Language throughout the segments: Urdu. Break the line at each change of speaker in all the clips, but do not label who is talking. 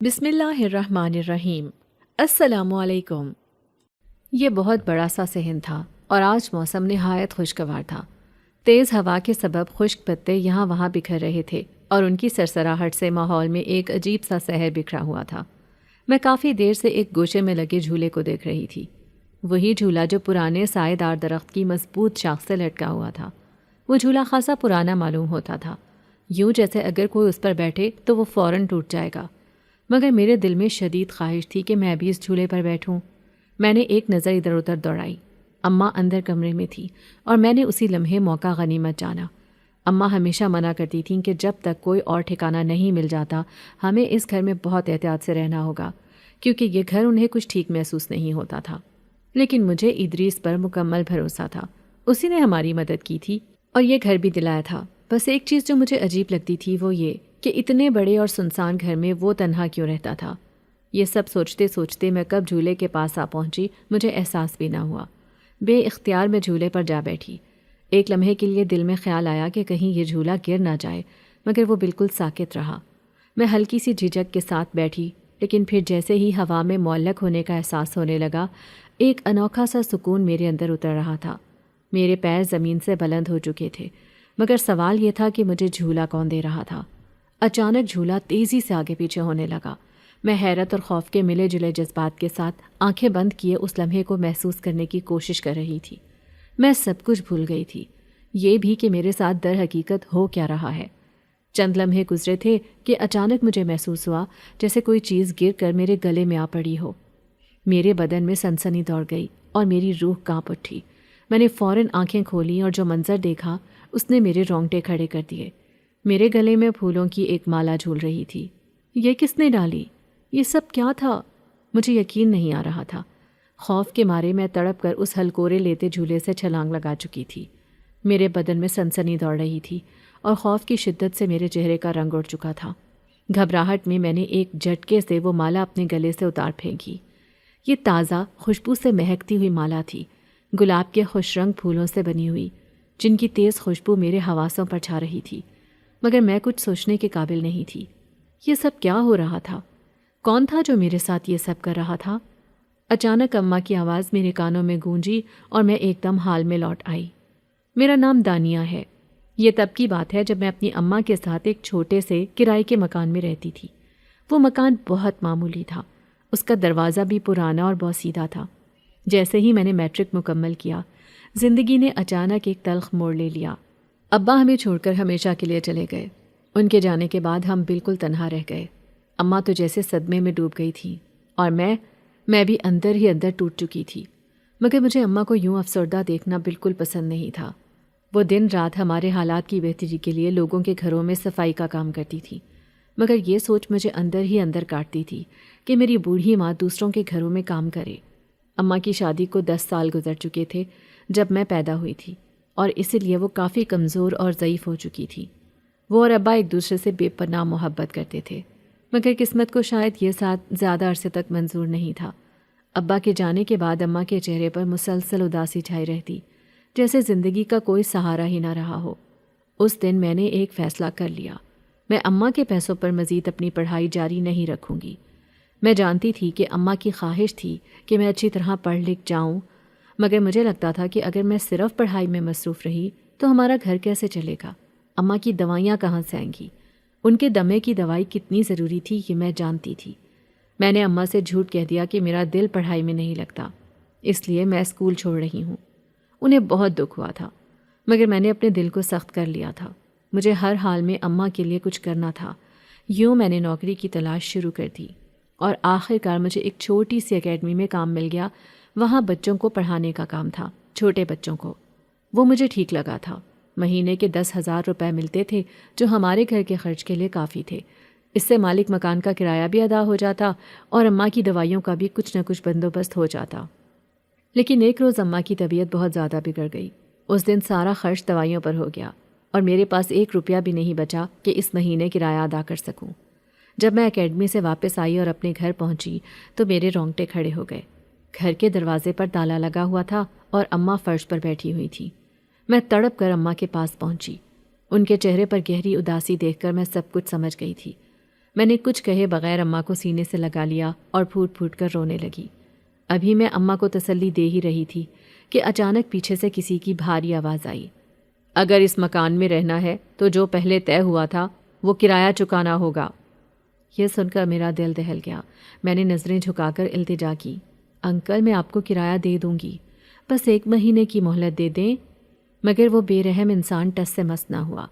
بسم اللہ الرحمن الرحیم۔ السلام علیکم۔ یہ بہت بڑا سا صحن تھا اور آج موسم نہایت خوشگوار تھا۔ تیز ہوا کے سبب خشک پتے یہاں وہاں بکھر رہے تھے اور ان کی سرسراہٹ سے ماحول میں ایک عجیب سا سحر بکھرا ہوا تھا۔ میں کافی دیر سے ایک گوشے میں لگے جھولے کو دیکھ رہی تھی، وہی جھولا جو پرانے سائے دار درخت کی مضبوط شاخ سے لٹکا ہوا تھا۔ وہ جھولا خاصا پرانا معلوم ہوتا تھا، یوں جیسے اگر کوئی اس پر بیٹھے تو وہ فوراً ٹوٹ جائے گا، مگر میرے دل میں شدید خواہش تھی کہ میں بھی اس جھولے پر بیٹھوں۔ میں نے ایک نظر ادھر ادھر دوڑائی۔ اماں اندر کمرے میں تھی اور میں نے اسی لمحے موقع غنیمت جانا۔ اماں ہمیشہ منع کرتی تھیں کہ جب تک کوئی اور ٹھکانہ نہیں مل جاتا ہمیں اس گھر میں بہت احتیاط سے رہنا ہوگا، کیونکہ یہ گھر انہیں کچھ ٹھیک محسوس نہیں ہوتا تھا۔ لیکن مجھے ادریس پر مکمل بھروسہ تھا، اسی نے ہماری مدد کی تھی اور یہ گھر بھی دلایا تھا۔ بس ایک چیز جو مجھے عجیب لگتی تھی وہ یہ کہ اتنے بڑے اور سنسان گھر میں وہ تنہا کیوں رہتا تھا۔ یہ سب سوچتے سوچتے میں کب جھولے کے پاس آ پہنچی مجھے احساس بھی نہ ہوا۔ بے اختیار میں جھولے پر جا بیٹھی۔ ایک لمحے کے لیے دل میں خیال آیا کہ کہیں یہ جھولا گر نہ جائے، مگر وہ بالکل ساکت رہا۔ میں ہلکی سی جھجک کے ساتھ بیٹھی، لیکن پھر جیسے ہی ہوا میں معلق ہونے کا احساس ہونے لگا، ایک انوکھا سا سکون میرے اندر اتر رہا تھا۔ میرے پیر زمین سے بلند ہو چکے تھے، مگر سوال یہ تھا کہ مجھے جھولا کون دے رہا تھا۔ اچانک جھولا تیزی سے آگے پیچھے ہونے لگا۔ میں حیرت اور خوف کے ملے جلے جذبات کے ساتھ آنکھیں بند کیے اس لمحے کو محسوس کرنے کی کوشش کر رہی تھی۔ میں سب کچھ بھول گئی تھی، یہ بھی کہ میرے ساتھ در حقیقت ہو کیا رہا ہے۔ چند لمحے گزرے تھے کہ اچانک مجھے محسوس ہوا جیسے کوئی چیز گر کر میرے گلے میں آ پڑی ہو۔ میرے بدن میں سنسنی دوڑ گئی اور میری روح کانپ اٹھی۔ میں نے فوراً آنکھیں کھولیں اور جو منظر دیکھا اس نے میرے رونگٹے کھڑے کر دیے۔ میرے گلے میں پھولوں کی ایک مالا جھول رہی تھی۔ یہ کس نے ڈالی؟ یہ سب کیا تھا؟ مجھے یقین نہیں آ رہا تھا۔ خوف کے مارے میں تڑپ کر اس ہلکورے لیتے جھولے سے چھلانگ لگا چکی تھی۔ میرے بدن میں سنسنی دوڑ رہی تھی اور خوف کی شدت سے میرے چہرے کا رنگ اڑ چکا تھا۔ گھبراہٹ میں نے ایک جھٹکے سے وہ مالا اپنے گلے سے اتار پھینکی۔ یہ تازہ خوشبو سے مہکتی ہوئی مالا تھی، گلاب کے خوش رنگ پھولوں سے بنی ہوئی، جن کی تیز خوشبو میرے حواسوں پر چھا رہی تھی، مگر میں کچھ سوچنے کے قابل نہیں تھی۔ یہ سب کیا ہو رہا تھا؟ کون تھا جو میرے ساتھ یہ سب کر رہا تھا؟ اچانک اماں کی آواز میرے کانوں میں گونجی اور میں ایک دم حال میں لوٹ آئی۔ میرا نام دانیہ ہے۔ یہ تب کی بات ہے جب میں اپنی اماں کے ساتھ ایک چھوٹے سے کرائے کے مکان میں رہتی تھی۔ وہ مکان بہت معمولی تھا، اس کا دروازہ بھی پرانا اور بوسیدہ تھا۔ جیسے ہی میں نے میٹرک مکمل کیا، زندگی نے اچانک ایک تلخ موڑ لے لیا۔ ابا ہمیں چھوڑ کر ہمیشہ کے لیے چلے گئے۔ ان کے جانے کے بعد ہم بالکل تنہا رہ گئے۔ اماں تو جیسے صدمے میں ڈوب گئی تھی اور میں بھی اندر ہی اندر ٹوٹ چکی تھی، مگر مجھے اماں کو یوں افسردہ دیکھنا بالکل پسند نہیں تھا۔ وہ دن رات ہمارے حالات کی بہتری کے لیے لوگوں کے گھروں میں صفائی کا کام کرتی تھی، مگر یہ سوچ مجھے اندر ہی اندر کاٹتی تھی کہ میری بوڑھی ماں دوسروں کے گھروں میں کام کرے۔ اماں کی شادی کو 10 سال گزر چکے تھے جب میں پیدا ہوئی تھی، اور اسی لیے وہ کافی کمزور اور ضعیف ہو چکی تھی۔ وہ اور ابا ایک دوسرے سے بے پناہ محبت کرتے تھے، مگر قسمت کو شاید یہ ساتھ زیادہ عرصے تک منظور نہیں تھا۔ ابا کے جانے کے بعد اماں کے چہرے پر مسلسل اداسی چھائی رہتی، جیسے زندگی کا کوئی سہارا ہی نہ رہا ہو۔ اس دن میں نے ایک فیصلہ کر لیا، میں اماں کے پیسوں پر مزید اپنی پڑھائی جاری نہیں رکھوں گی۔ میں جانتی تھی کہ اماں کی خواہش تھی کہ میں اچھی طرح پڑھ لکھ جاؤں، مگر مجھے لگتا تھا کہ اگر میں صرف پڑھائی میں مصروف رہی تو ہمارا گھر کیسے چلے گا؟ اماں کی دوائیاں کہاں سے آئیں گی؟ ان کے دمے کی دوائی کتنی ضروری تھی یہ میں جانتی تھی۔ میں نے اماں سے جھوٹ کہہ دیا کہ میرا دل پڑھائی میں نہیں لگتا، اس لیے میں اسکول چھوڑ رہی ہوں۔ انہیں بہت دکھ ہوا تھا، مگر میں نے اپنے دل کو سخت کر لیا تھا۔ مجھے ہر حال میں اماں کے لیے کچھ کرنا تھا۔ یوں میں نے نوکری کی تلاش شروع کر دی اور آخر کار مجھے ایک چھوٹی سی اکیڈمی میں کام مل گیا۔ وہاں بچوں کو پڑھانے کا کام تھا، چھوٹے بچوں کو۔ وہ مجھے ٹھیک لگا تھا۔ مہینے کے 10,000 روپے ملتے تھے جو ہمارے گھر کے خرچ کے لیے کافی تھے۔ اس سے مالک مکان کا کرایہ بھی ادا ہو جاتا اور اماں کی دوائیوں کا بھی کچھ نہ کچھ بندوبست ہو جاتا۔ لیکن ایک روز اماں کی طبیعت بہت زیادہ بگڑ گئی۔ اس دن سارا خرچ دوائیوں پر ہو گیا اور میرے پاس 1 روپیہ بھی نہیں بچا کہ اس مہینے کرایہ ادا کر سکوں۔ جب میں اکیڈمی سے واپس آئی اور اپنے گھر پہنچی تو میرے رونگٹے کھڑے ہو گئے۔ گھر کے دروازے پر تالا لگا ہوا تھا اور اماں فرش پر بیٹھی ہوئی تھی۔ میں تڑپ کر اماں کے پاس پہنچی۔ ان کے چہرے پر گہری اداسی دیکھ کر میں سب کچھ سمجھ گئی تھی۔ میں نے کچھ کہے بغیر اماں کو سینے سے لگا لیا اور پھوٹ پھوٹ کر رونے لگی۔ ابھی میں اماں کو تسلی دے ہی رہی تھی کہ اچانک پیچھے سے کسی کی بھاری آواز آئی۔ اگر اس مکان میں رہنا ہے تو جو پہلے طے ہوا تھا وہ کرایہ چکانا ہوگا۔ یہ سن کر میرا دل دہل گیا۔ میں نے نظریں جھکا کر التجا کی، انکل میں آپ کو کرایہ دے دوں گی، بس 1 مہینے کی مہلت دے دیں۔ مگر وہ بے رحم انسان ٹس سے مس نہ ہوا۔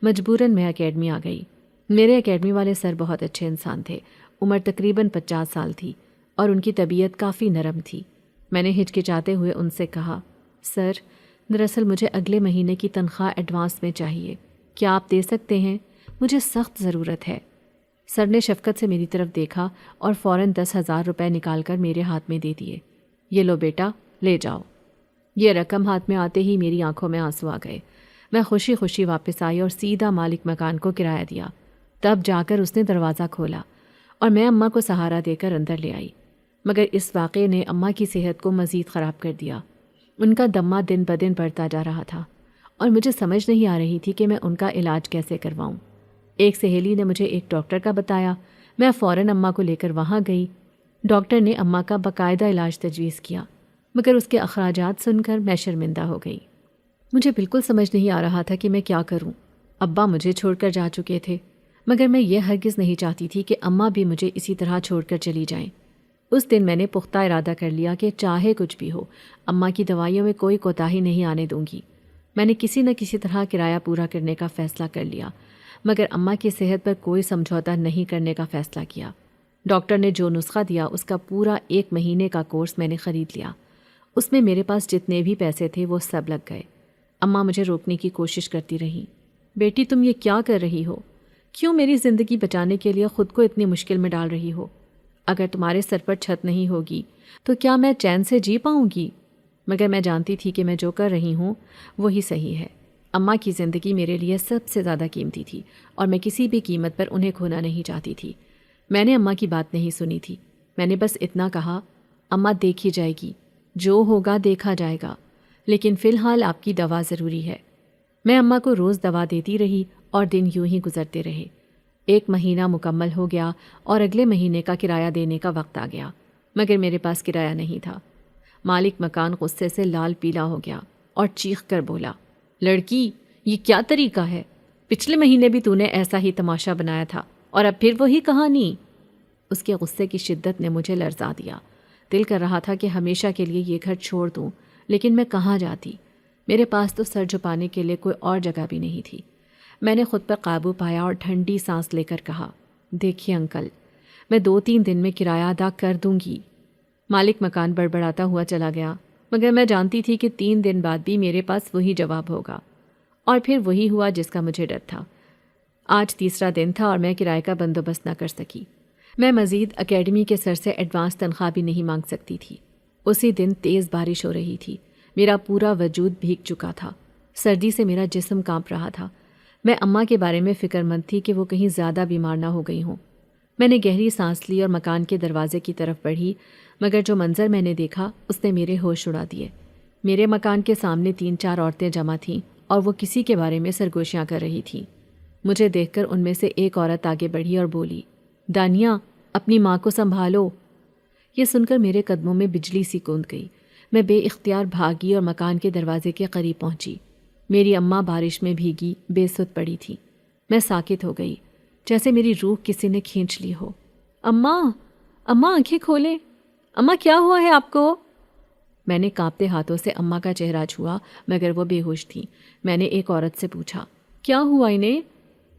مجبوراً میں اکیڈمی آ گئی۔ میرے اکیڈمی والے سر بہت اچھے انسان تھے۔ عمر تقریباً 50 سال تھی اور ان کی طبیعت کافی نرم تھی۔ میں نے ہچکچاتے ہوئے ان سے کہا، سر دراصل مجھے اگلے مہینے کی تنخواہ ایڈوانس میں چاہیے، کیا آپ دے سکتے ہیں؟ مجھے سخت ضرورت ہے۔ سر نے شفقت سے میری طرف دیکھا اور فوراً 10,000 روپے نکال کر میرے ہاتھ میں دے دیے۔ یہ لو بیٹا، لے جاؤ۔ یہ رقم ہاتھ میں آتے ہی میری آنکھوں میں آنسو آ گئے۔ میں خوشی خوشی واپس آئی اور سیدھا مالک مکان کو کرایہ دیا۔ تب جا کر اس نے دروازہ کھولا اور میں اماں کو سہارا دے کر اندر لے آئی۔ مگر اس واقعے نے اماں کی صحت کو مزید خراب کر دیا۔ ان کا دمہ دن بدن بڑھتا جا رہا تھا اور مجھے سمجھ نہیں آ رہی تھی کہ میں ان کا علاج کیسے کرواؤں۔ ایک سہیلی نے مجھے ایک ڈاکٹر کا بتایا۔ میں فوراً اماں کو لے کر وہاں گئی۔ ڈاکٹر نے اماں کا باقاعدہ علاج تجویز کیا، مگر اس کے اخراجات سن کر میں شرمندہ ہو گئی۔ مجھے بالکل سمجھ نہیں آ رہا تھا کہ میں کیا کروں۔ ابا مجھے چھوڑ کر جا چکے تھے، مگر میں یہ ہرگز نہیں چاہتی تھی کہ اماں بھی مجھے اسی طرح چھوڑ کر چلی جائیں۔ اس دن میں نے پختہ ارادہ کر لیا کہ چاہے کچھ بھی ہو، اماں کی دوائیوں میں کوئی کوتاہی نہیں آنے دوں گی۔ میں نے کسی نہ کسی طرح کرایہ پورا کرنے کا فیصلہ کر لیا، مگر اماں کی صحت پر کوئی سمجھوتا نہیں کرنے کا فیصلہ کیا۔ ڈاکٹر نے جو نسخہ دیا اس کا پورا 1 مہینے کا کورس میں نے خرید لیا۔ اس میں میرے پاس جتنے بھی پیسے تھے وہ سب لگ گئے۔ اماں مجھے روکنے کی کوشش کرتی رہیں۔ بیٹی تم یہ کیا کر رہی ہو؟ کیوں میری زندگی بچانے کے لیے خود کو اتنی مشکل میں ڈال رہی ہو؟ اگر تمہارے سر پر چھت نہیں ہوگی تو کیا میں چین سے جی پاؤں گی؟ مگر میں جانتی تھی کہ میں جو کر رہی ہوں وہی صحیح ہے۔ اماں کی زندگی میرے لیے سب سے زیادہ قیمتی تھی اور میں کسی بھی قیمت پر انہیں کھونا نہیں چاہتی تھی۔ میں نے اماں کی بات نہیں سنی تھی۔ میں نے بس اتنا کہا، اماں دیکھی جائے گی، جو ہوگا دیکھا جائے گا، لیکن فی الحال آپ کی دوا ضروری ہے۔ میں اماں کو روز دوا دیتی رہی اور دن یوں ہی گزرتے رہے۔ 1 مہینہ مکمل ہو گیا اور اگلے مہینے کا کرایہ دینے کا وقت آ گیا، مگر میرے پاس کرایہ نہیں تھا۔ مالک مکان غصے سے لال پیلا ہو گیا اور چیخ کر بولا، لڑکی یہ کیا طریقہ ہے؟ پچھلے مہینے بھی تو نے ایسا ہی تماشا بنایا تھا اور اب پھر وہی کہانی۔ اس کے غصے کی شدت نے مجھے لرزا دیا۔ دل کر رہا تھا کہ ہمیشہ کے لیے یہ گھر چھوڑ دوں، لیکن میں کہاں جاتی؟ میرے پاس تو سر چھپانے کے لیے کوئی اور جگہ بھی نہیں تھی۔ میں نے خود پر قابو پایا اور ٹھنڈی سانس لے کر کہا، دیکھیے انکل، میں 2-3 دن میں کرایہ ادا کر دوں گی۔ مالک مکان بڑبڑاتا ہوا چلا گیا، مگر میں جانتی تھی کہ 3 دن بعد بھی میرے پاس وہی جواب ہوگا، اور پھر وہی ہوا جس کا مجھے ڈر تھا۔ آج تیسرا دن تھا اور میں کرایہ کا بندوبست نہ کر سکی۔ میں مزید اکیڈمی کے سر سے ایڈوانس تنخواہ بھی نہیں مانگ سکتی تھی۔ اسی دن تیز بارش ہو رہی تھی۔ میرا پورا وجود بھیگ چکا تھا۔ سردی سے میرا جسم کانپ رہا تھا۔ میں اماں کے بارے میں فکر مند تھی کہ وہ کہیں زیادہ بیمار نہ ہو گئی ہوں۔ میں نے گہری سانس لی اور مکان کے دروازے کی طرف بڑھی، مگر جو منظر میں نے دیکھا اس نے میرے ہوش اڑا دیے۔ میرے مکان کے سامنے 3-4 عورتیں جمع تھیں اور وہ کسی کے بارے میں سرگوشیاں کر رہی تھیں۔ مجھے دیکھ کر ان میں سے ایک عورت آگے بڑھی اور بولی، دانیہ اپنی ماں کو سنبھالو۔ یہ سن کر میرے قدموں میں بجلی سی کوند گئی۔ میں بے اختیار بھاگی اور مکان کے دروازے کے قریب پہنچی۔ میری اماں بارش میں بھیگی بے سد پڑی تھی۔ میں ساکت ہو گئی، جیسے میری روح کسی نے کھینچ لی ہو۔ اماں، اماں آنکھیں کھولیں، اماں کیا ہوا ہے آپ کو؟ میں نے کانپتے ہاتھوں سے اماں کا چہرہ چھوا، مگر وہ بے ہوش تھیں۔ میں نے ایک عورت سے پوچھا، کیا ہوا انہیں؟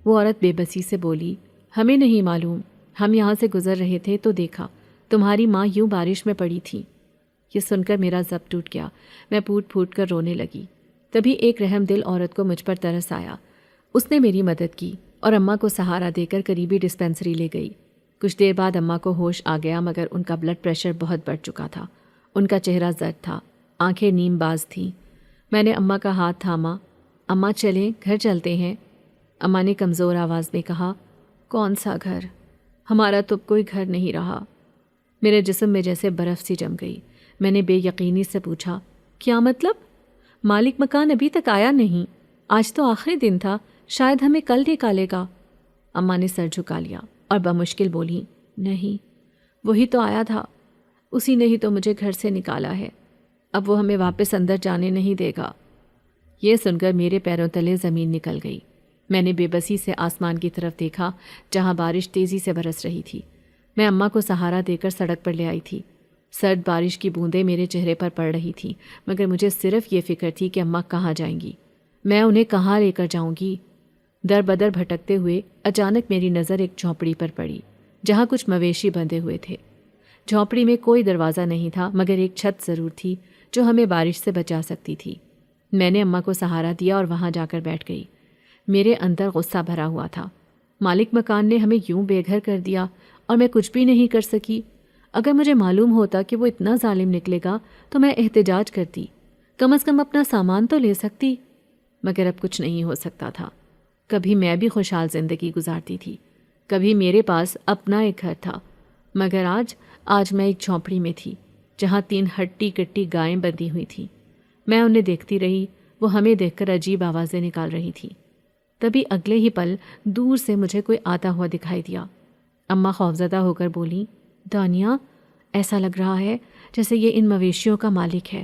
وہ عورت بے بسی سے بولی، ہمیں نہیں معلوم، ہم یہاں سے گزر رہے تھے تو دیکھا تمہاری ماں یوں بارش میں پڑی تھی۔ یہ سن کر میرا ضبط ٹوٹ گیا۔ میں پھوٹ پھوٹ کر رونے لگی۔ تبھی ایک رحم دل عورت کو مجھ پر ترس آیا۔ اس نے میری مدد کی اور اماں کو سہارا دے کر قریبی ڈسپینسری لے گئی۔ کچھ دیر بعد اماں کو ہوش آ گیا، مگر ان کا بلڈ پریشر بہت بڑھ چکا تھا۔ ان کا چہرہ زرد تھا، آنکھیں نیم باز تھیں۔ میں نے اماں کا ہاتھ تھاما۔ اماں چلیں، گھر چلتے ہیں۔ اماں نے کمزور آواز میں کہا، کون سا گھر؟ ہمارا تو کوئی گھر نہیں رہا۔ میرے جسم میں جیسے برف سی جم گئی۔ میں نے بے یقینی سے پوچھا، کیا مطلب؟ مالک مکان ابھی تک آیا نہیں؟ آج تو آخری دن تھا، شاید ہمیں کل نکالے گا۔ اماں نے سر جھکا لیا۔ اور بمشکل بولی، نہیں، وہی تو آیا تھا، اسی نے ہی تو مجھے گھر سے نکالا ہے، اب وہ ہمیں واپس اندر جانے نہیں دے گا۔ یہ سن کر میرے پیروں تلے زمین نکل گئی۔ میں نے بے بسی سے آسمان کی طرف دیکھا جہاں بارش تیزی سے برس رہی تھی۔ میں اماں کو سہارا دے کر سڑک پر لے آئی تھی۔ سرد بارش کی بوندیں میرے چہرے پر پڑ رہی تھیں، مگر مجھے صرف یہ فکر تھی کہ اماں کہاں جائیں گی، میں انہیں کہاں لے کر جاؤں گی۔ در بدر بھٹکتے ہوئے اچانک میری نظر ایک جھونپڑی پر پڑی جہاں کچھ مویشی بندھے ہوئے تھے۔ جھونپڑی میں کوئی دروازہ نہیں تھا، مگر ایک چھت ضرور تھی جو ہمیں بارش سے بچا سکتی تھی۔ میں نے اماں کو سہارا دیا اور وہاں جا کر بیٹھ گئی۔ میرے اندر غصہ بھرا ہوا تھا۔ مالک مکان نے ہمیں یوں بے گھر کر دیا اور میں کچھ بھی نہیں کر سکی۔ اگر مجھے معلوم ہوتا کہ وہ اتنا ظالم نکلے گا تو میں احتجاج کرتی، کم از کم اپنا سامان تو لے سکتی، مگر اب کچھ نہیں ہو سکتا تھا۔ کبھی میں بھی خوشحال زندگی گزارتی تھی، کبھی میرے پاس اپنا ایک گھر تھا، مگر آج میں ایک جھونپڑی میں تھی جہاں 3 ہٹی کٹی گائیں بندھی ہوئی تھیں۔ میں انہیں دیکھتی رہی، وہ ہمیں دیکھ کر عجیب آوازیں نکال رہی تھی۔ تبھی اگلے ہی پل دور سے مجھے کوئی آتا ہوا دکھائی دیا۔ اماں خوفزدہ ہو کر بولی، دانیہ، ایسا لگ رہا ہے جیسے یہ ان مویشیوں کا مالک ہے،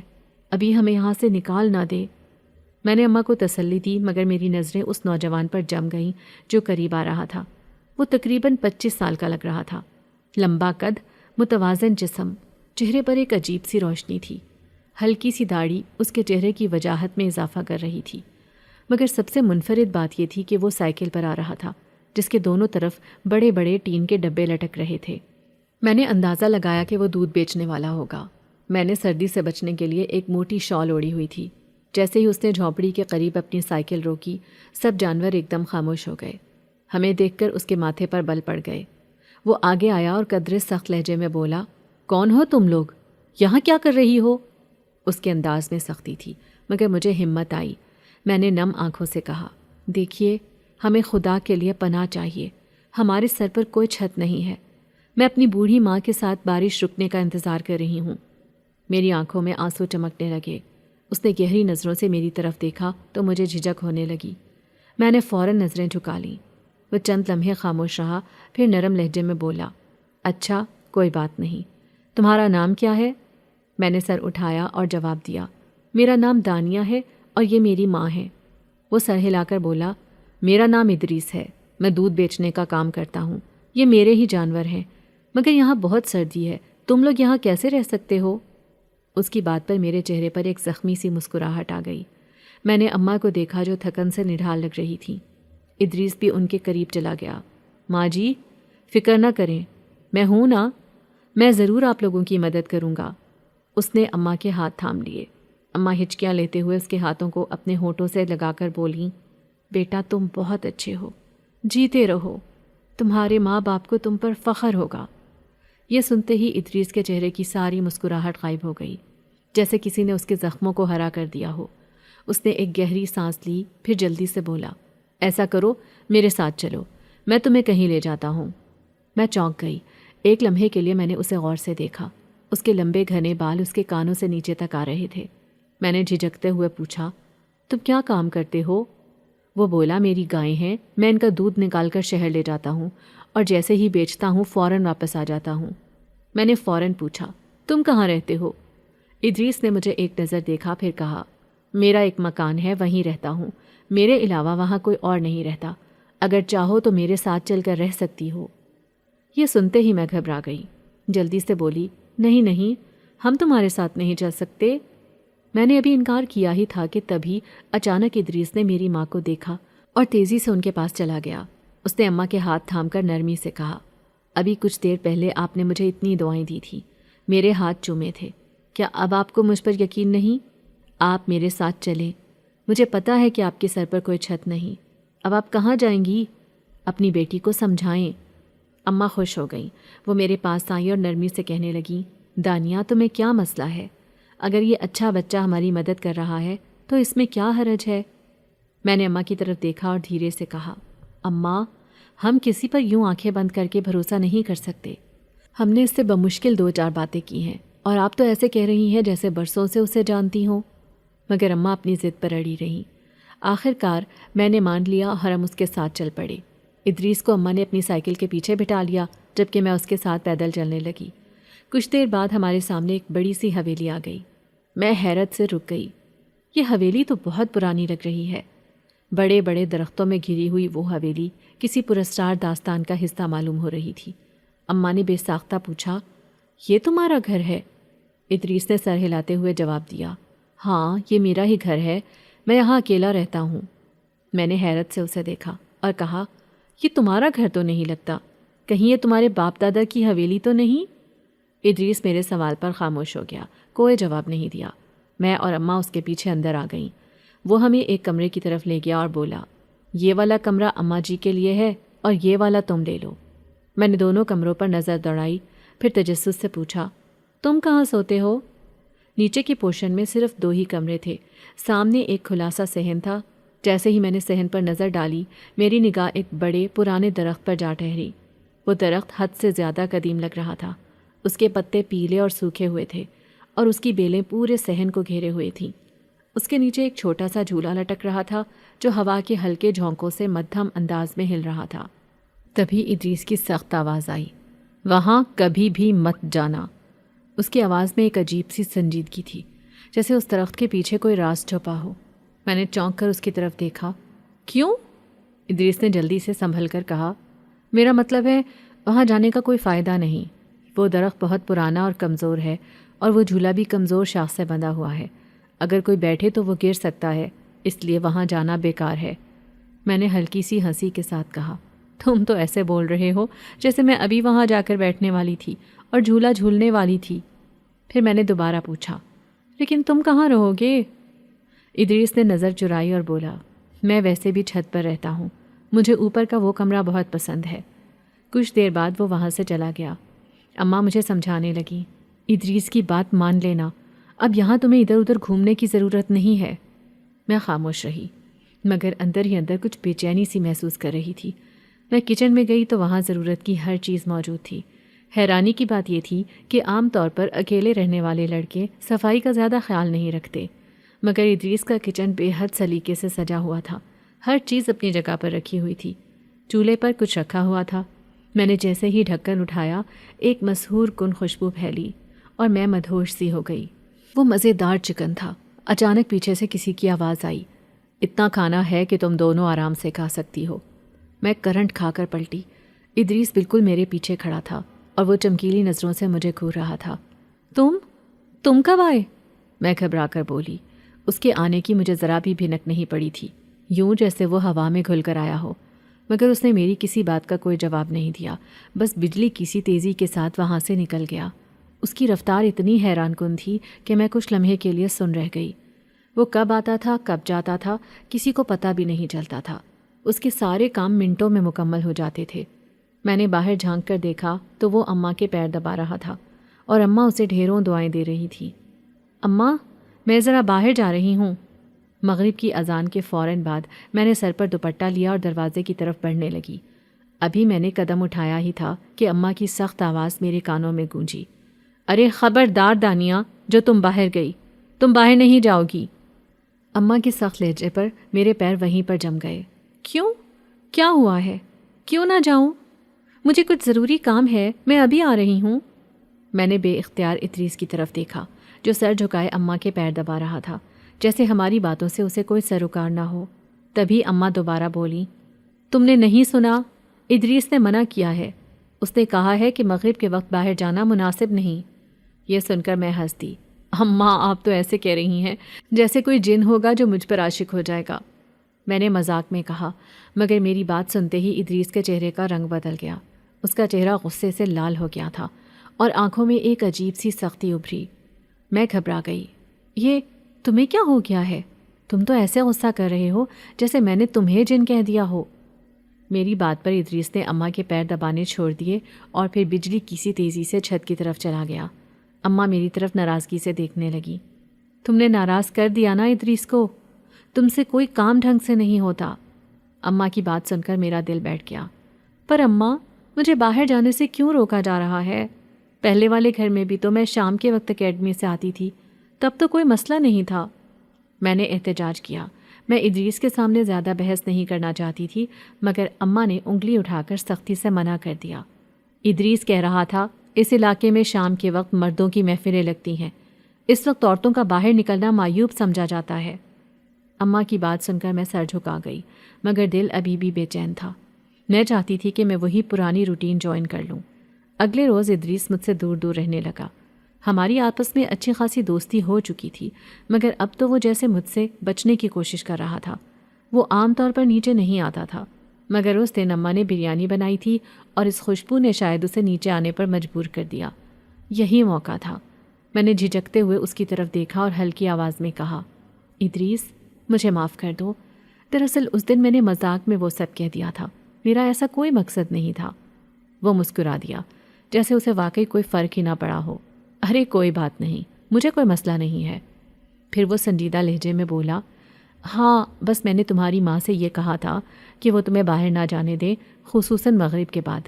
ابھی ہمیں یہاں سے نکال نہ دے۔ میں نے اماں کو تسلی دی، مگر میری نظریں اس نوجوان پر جم گئیں جو قریب آ رہا تھا۔ وہ تقریباً 25 سال کا لگ رہا تھا، لمبا قد، متوازن جسم، چہرے پر ایک عجیب سی روشنی تھی۔ ہلکی سی داڑھی اس کے چہرے کی وجاہت میں اضافہ کر رہی تھی، مگر سب سے منفرد بات یہ تھی کہ وہ سائیکل پر آ رہا تھا جس کے دونوں طرف بڑے بڑے ٹین کے ڈبے لٹک رہے تھے۔ میں نے اندازہ لگایا کہ وہ دودھ بیچنے والا ہوگا۔ میں نے سردی سے بچنے کے لیے ایک موٹی شال اوڑھی ہوئی تھی۔ جیسے ہی اس نے جھونپڑی کے قریب اپنی سائیکل روکی، سب جانور ایک دم خاموش ہو گئے۔ ہمیں دیکھ کر اس کے ماتھے پر بل پڑ گئے۔ وہ آگے آیا اور قدرے سخت لہجے میں بولا، کون ہو تم لوگ؟ یہاں کیا کر رہی ہو؟ اس کے انداز میں سختی تھی، مگر مجھے ہمت آئی۔ میں نے نم آنکھوں سے کہا، دیکھیے، ہمیں خدا کے لیے پناہ چاہیے، ہمارے سر پر کوئی چھت نہیں ہے۔ میں اپنی بوڑھی ماں کے ساتھ بارش رکنے کا انتظار کر رہی ہوں۔ میری آنکھوں میں آنسو چمکنے لگے۔ اس نے گہری نظروں سے میری طرف دیکھا تو مجھے جھجک ہونے لگی۔ میں نے فوراً نظریں جھکا لیں۔ وہ چند لمحے خاموش رہا، پھر نرم لہجے میں بولا، اچھا، کوئی بات نہیں، تمہارا نام کیا ہے؟ میں نے سر اٹھایا اور جواب دیا، میرا نام دانیہ ہے اور یہ میری ماں ہے۔ وہ سر ہلا کر بولا، میرا نام ادریس ہے، میں دودھ بیچنے کا کام کرتا ہوں، یہ میرے ہی جانور ہیں، مگر یہاں بہت سردی ہے، تم لوگ یہاں کیسے رہ سکتے ہو؟ اس کی بات پر میرے چہرے پر ایک زخمی سی مسکراہٹ آ گئی۔ میں نے اماں کو دیکھا جو تھکن سے نڈھال لگ رہی تھی۔ ادریس بھی ان کے قریب چلا گیا۔ ماں جی، فکر نہ کریں، میں ہوں نا، میں ضرور آپ لوگوں کی مدد کروں گا۔ اس نے اماں کے ہاتھ تھام لیے۔ اماں ہچکیاں لیتے ہوئے اس کے ہاتھوں کو اپنے ہونٹوں سے لگا کر بولیں، بیٹا تم بہت اچھے ہو، جیتے رہو، تمہارے ماں باپ کو تم پر فخر ہوگا۔ یہ سنتے ہی ادریس کے چہرے کی ساری مسکراہٹ غائب ہو گئی، جیسے کسی نے اس کے زخموں کو ہرا کر دیا ہو۔ اس نے ایک گہری سانس لی، پھر جلدی سے بولا، ایسا کرو، میرے ساتھ چلو، میں تمہیں کہیں لے جاتا ہوں۔ میں چونک گئی۔ ایک لمحے کے لیے میں نے اسے غور سے دیکھا۔ اس کے لمبے گھنے بال اس کے کانوں سے نیچے تک آ رہے تھے۔ میں نے جھجکتے ہوئے پوچھا، تم کیا کام کرتے ہو؟ وہ بولا، میری گائیں ہیں، میں ان کا دودھ نکال کر شہر لے جاتا ہوں اور جیسے ہی بیچتا ہوں فوراً واپس آ جاتا ہوں۔ میں نے فوراً پوچھا، تم کہاں رہتے ہو؟ ادریس نے مجھے ایک نظر دیکھا، پھر کہا، میرا ایک مکان ہے، وہیں رہتا ہوں، میرے علاوہ وہاں کوئی اور نہیں رہتا، اگر چاہو تو میرے ساتھ چل کر رہ سکتی ہو۔ یہ سنتے ہی میں گھبرا گئی، جلدی سے بولی، نہیں نہیں، ہم تمہارے ساتھ نہیں چل سکتے۔ میں نے ابھی انکار کیا ہی تھا کہ تبھی اچانک ادریس نے میری ماں کو دیکھا اور تیزی سے ان کے پاس چلا گیا۔ اس نے اماں کے ہاتھ تھام کر نرمی سے کہا، ابھی کچھ دیر پہلے آپ نے مجھے اتنی دعائیں دی تھیں، میرے ہاتھ چومے تھے، کیا اب آپ کو مجھ پر یقین نہیں؟ آپ میرے ساتھ چلیں، مجھے پتا ہے کہ آپ کے سر پر کوئی چھت نہیں، اب آپ کہاں جائیں گی؟ اپنی بیٹی کو سمجھائیں۔ اماں خوش ہو گئیں، وہ میرے پاس آئیں اور نرمی سے کہنے لگیں، دانیہ تمہیں کیا مسئلہ ہے؟ اگر یہ اچھا بچہ ہماری مدد کر رہا ہے تو اس میں کیا حرج ہے؟ میں نے اماں کی طرف دیکھا اور دھیرے سے کہا، اماں، ہم کسی پر یوں آنکھیں بند کر کے بھروسہ نہیں کر سکتے، ہم نے اس سے بمشکل 2-4 باتیں کی ہیں اور آپ تو ایسے کہہ رہی ہیں جیسے برسوں سے اسے جانتی ہوں۔ مگر اماں اپنی ضد پر اڑی رہیں۔ آخر کار میں نے مان لیا اور ہم اس کے ساتھ چل پڑے۔ ادریس کو اماں نے اپنی سائیکل کے پیچھے بٹھا لیا جبکہ میں اس کے ساتھ پیدل چلنے لگی۔ کچھ دیر بعد ہمارے سامنے ایک بڑی سی حویلی آ گئی۔ میں حیرت سے رک گئی۔ یہ حویلی تو بہت پرانی لگ رہی ہے۔ بڑے بڑے درختوں میں گھری ہوئی وہ حویلی کسی پراسرار داستان کا حصہ معلوم ہو رہی تھی۔ اماں نے بے ساختہ پوچھا، یہ تمہارا گھر ہے؟ ادریس نے سر ہلاتے ہوئے جواب دیا، ہاں یہ میرا ہی گھر ہے، میں یہاں اکیلا رہتا ہوں۔ میں نے حیرت سے اسے دیکھا اور کہا، یہ تمہارا گھر تو نہیں لگتا، کہیں یہ تمہارے باپ دادا کی حویلی تو نہیں؟ ادریس میرے سوال پر خاموش ہو گیا، کوئی جواب نہیں دیا۔ میں اور اماں اس کے پیچھے اندر آ گئیں۔ وہ ہمیں ایک کمرے کی طرف لے گیا اور بولا، یہ والا کمرہ اماں جی کے لیے ہے اور یہ والا تم لے لو۔ میں نے دونوں کمروں پر نظر دوڑائی، پھر تجسس سے پوچھا، تم کہاں سوتے ہو؟ نیچے کی پورشن میں صرف 2 ہی کمرے تھے۔ سامنے ایک کھلا سا صحن تھا۔ جیسے ہی میں نے صحن پر نظر ڈالی، میری نگاہ ایک بڑے پرانے درخت پر جا ٹھہری۔ وہ درخت حد سے زیادہ قدیم لگ رہا تھا۔ اس کے پتے پیلے اور سوکھے ہوئے تھے اور اس کی بیلیں پورے صحن کو گھیرے ہوئے تھیں۔ اس کے نیچے ایک چھوٹا سا جھولا لٹک رہا تھا جو ہوا کے ہلکے جھونکوں سے مدھم انداز میں ہل رہا تھا۔ تبھی ادریس کی سخت آواز آئی، وہاں کبھی بھی مت جانا۔ اس کی آواز میں ایک عجیب سی سنجیدگی تھی، جیسے اس درخت کے پیچھے کوئی راز چھپا ہو۔ میں نے چونک کر اس کی طرف دیکھا۔ کیوں؟ ادریس نے جلدی سے سنبھل کر کہا، میرا مطلب ہے وہاں جانے کا کوئی فائدہ نہیں۔ وہ درخت بہت پرانا اور کمزور ہے اور وہ جھولا بھی کمزور شاخ سے بندھا ہوا ہے۔ اگر کوئی بیٹھے تو وہ گر سکتا ہے، اس لیے وہاں جانا بیکار ہے۔ میں نے ہلکی سی ہنسی کے ساتھ کہا، تم تو ایسے بول رہے ہو جیسے میں ابھی وہاں جا کر بیٹھنے والی تھی اور جھولا جھولنے والی تھی۔ پھر میں نے دوبارہ پوچھا، لیکن تم کہاں رہو گے؟ ادریس نے نظر چرائی اور بولا، میں ویسے بھی چھت پر رہتا ہوں، مجھے اوپر کا وہ کمرہ بہت پسند ہے۔ کچھ دیر بعد وہ وہاں سے چلا گیا۔ اماں مجھے سمجھانے لگی، ادریس کی بات مان لینا، اب یہاں تمہیں ادھر ادھر گھومنے کی ضرورت نہیں ہے۔ میں خاموش رہی، مگر اندر ہی اندر کچھ بے چینی سی محسوس کر رہی تھی۔ میں کچن میں گئی تو وہاں ضرورت کی ہر چیز موجود تھی۔ حیرانی کی بات یہ تھی کہ عام طور پر اکیلے رہنے والے لڑکے صفائی کا زیادہ خیال نہیں رکھتے، مگر ادریس کا کچن بے حد سلیقے سے سجا ہوا تھا۔ ہر چیز اپنی جگہ پر رکھی ہوئی تھی۔ چولہے پر کچھ رکھا ہوا تھا۔ میں نے جیسے ہی ڈھکن اٹھایا، ایک مسحور کن خوشبو پھیلی اور میں مدہوش سی ہو گئی۔ وہ مزیدار چکن تھا۔ اچانک پیچھے سے کسی کی آواز آئی، اتنا کھانا ہے کہ تم دونوں آرام سے کھا سکتی ہو۔ میں کرنٹ کھا کر پلٹی۔ ادریس بالکل میرے پیچھے کھڑا تھا اور وہ چمکیلی نظروں سے مجھے گھور رہا تھا۔ تم کب آئے؟ میں گھبرا کر بولی۔ اس کے آنے کی مجھے ذرا بھی بھنک نہیں پڑی تھی، یوں جیسے وہ ہوا میں گھل کر آیا ہو، مگر اس نے میری کسی بات کا کوئی جواب نہیں دیا، بس بجلی کسی تیزی کے ساتھ وہاں سے نکل گیا۔ اس کی رفتار اتنی حیران کن تھی کہ میں کچھ لمحے کے لیے سن رہ گئی۔ وہ کب آتا تھا، کب جاتا تھا، کسی کو پتہ بھی نہیں چلتا تھا۔ اس کے سارے کام منٹوں میں مکمل ہو جاتے تھے۔ میں نے باہر جھانک کر دیکھا تو وہ اماں کے پیر دبا رہا تھا اور اماں اسے ڈھیروں دعائیں دے رہی تھی۔ اماں، میں ذرا باہر جا رہی ہوں۔ مغرب کی اذان کے فوراً بعد میں نے سر پر دوپٹہ لیا اور دروازے کی طرف بڑھنے لگی۔ ابھی میں نے قدم اٹھایا ہی تھا کہ اماں کی سخت آواز میرے کانوں میں گونجی، ارے خبردار دانیہ، جو تم باہر گئی، تم باہر نہیں جاؤ گی۔ اماں کے سخت لہجے پر میرے پیر وہیں پر جم گئے۔ کیوں؟ کیا ہوا ہے؟ کیوں نہ جاؤں؟ مجھے کچھ ضروری کام ہے، میں ابھی آ رہی ہوں۔ میں نے بے اختیار ادریس کی طرف دیکھا جو سر جھکائے اماں کے پیر دبا رہا تھا، جیسے ہماری باتوں سے اسے کوئی سروکار نہ ہو۔ تبھی اماں دوبارہ بولی، تم نے نہیں سنا؟ ادریس نے منع کیا ہے، اس نے کہا ہے کہ مغرب کے وقت باہر جانا مناسب نہیں۔ یہ سن کر میں ہنس دی۔ اماں، آپ تو ایسے کہہ رہی ہیں جیسے کوئی جن ہوگا جو مجھ پر عاشق ہو جائے گا، میں نے مذاق میں کہا، مگر میری بات سنتے ہی ادریس کے چہرے کا رنگ بدل گیا۔ اس کا چہرہ غصے سے لال ہو گیا تھا اور آنکھوں میں ایک عجیب سی سختی ابھری۔ میں گھبرا گئی۔ یہ تمہیں کیا ہو گیا ہے؟ تم تو ایسے غصہ کر رہے ہو جیسے میں نے تمہیں جن کہہ دیا ہو۔ میری بات پر ادریس نے اماں کے پیر دبانے چھوڑ دیے اور پھر بجلی کسی تیزی سے چھت کی طرف چلا گیا۔ اماں میری طرف ناراضگی سے دیکھنے لگی۔ تم نے ناراض کر دیا نا ادریس کو، تم سے کوئی کام ڈھنگ سے نہیں ہوتا۔ اماں کی بات سن کر میرا دل بیٹھ گیا۔ پر اماں، مجھے باہر جانے سے کیوں روکا جا رہا ہے؟ پہلے والے گھر میں بھی تو میں شام کے وقت اکیڈمی سے آتی تھی، تب تو کوئی مسئلہ نہیں تھا۔ میں نے احتجاج کیا، میں ادریس کے سامنے زیادہ بحث نہیں کرنا چاہتی تھی، مگر اماں نے انگلی اٹھا کر سختی سے منع کر دیا۔ ادریس کہہ رہا تھا اس علاقے میں شام کے وقت مردوں کی محفلیں لگتی ہیں، اس وقت عورتوں کا باہر نکلنا معیوب سمجھا جاتا ہے۔ اماں کی بات سن کر میں سر جھکا گئی، مگر دل ابھی بھی بے چین تھا۔ میں چاہتی تھی کہ میں وہی پرانی روٹین جوائن کر لوں۔ اگلے روز ادریس مجھ سے دور دور رہنے لگا۔ ہماری آپس میں اچھی خاصی دوستی ہو چکی تھی، مگر اب تو وہ جیسے مجھ سے بچنے کی کوشش کر رہا تھا۔ وہ عام طور پر نیچے نہیں آتا تھا، مگر اس دن اماں نے بریانی بنائی تھی اور اس خوشبو نے شاید اسے نیچے آنے پر مجبور کر دیا۔ یہی موقع تھا۔ میں نے جھجکتے ہوئے اس کی طرف دیکھا اور ہلکی آواز میں کہا، ادریس مجھے معاف کر دو، دراصل اس دن میں نے مذاق میں وہ سب کہہ دیا تھا، میرا ایسا کوئی مقصد نہیں تھا۔ وہ مسکرا دیا جیسے اسے واقعی کوئی فرق ہی نہ پڑا ہو۔ ارے کوئی بات نہیں، مجھے کوئی مسئلہ نہیں ہے۔ پھر وہ سنجیدہ لہجے میں بولا، ہاں بس میں نے تمہاری ماں سے یہ کہا تھا کہ وہ تمہیں باہر نہ جانے دے، خصوصاً مغرب کے بعد۔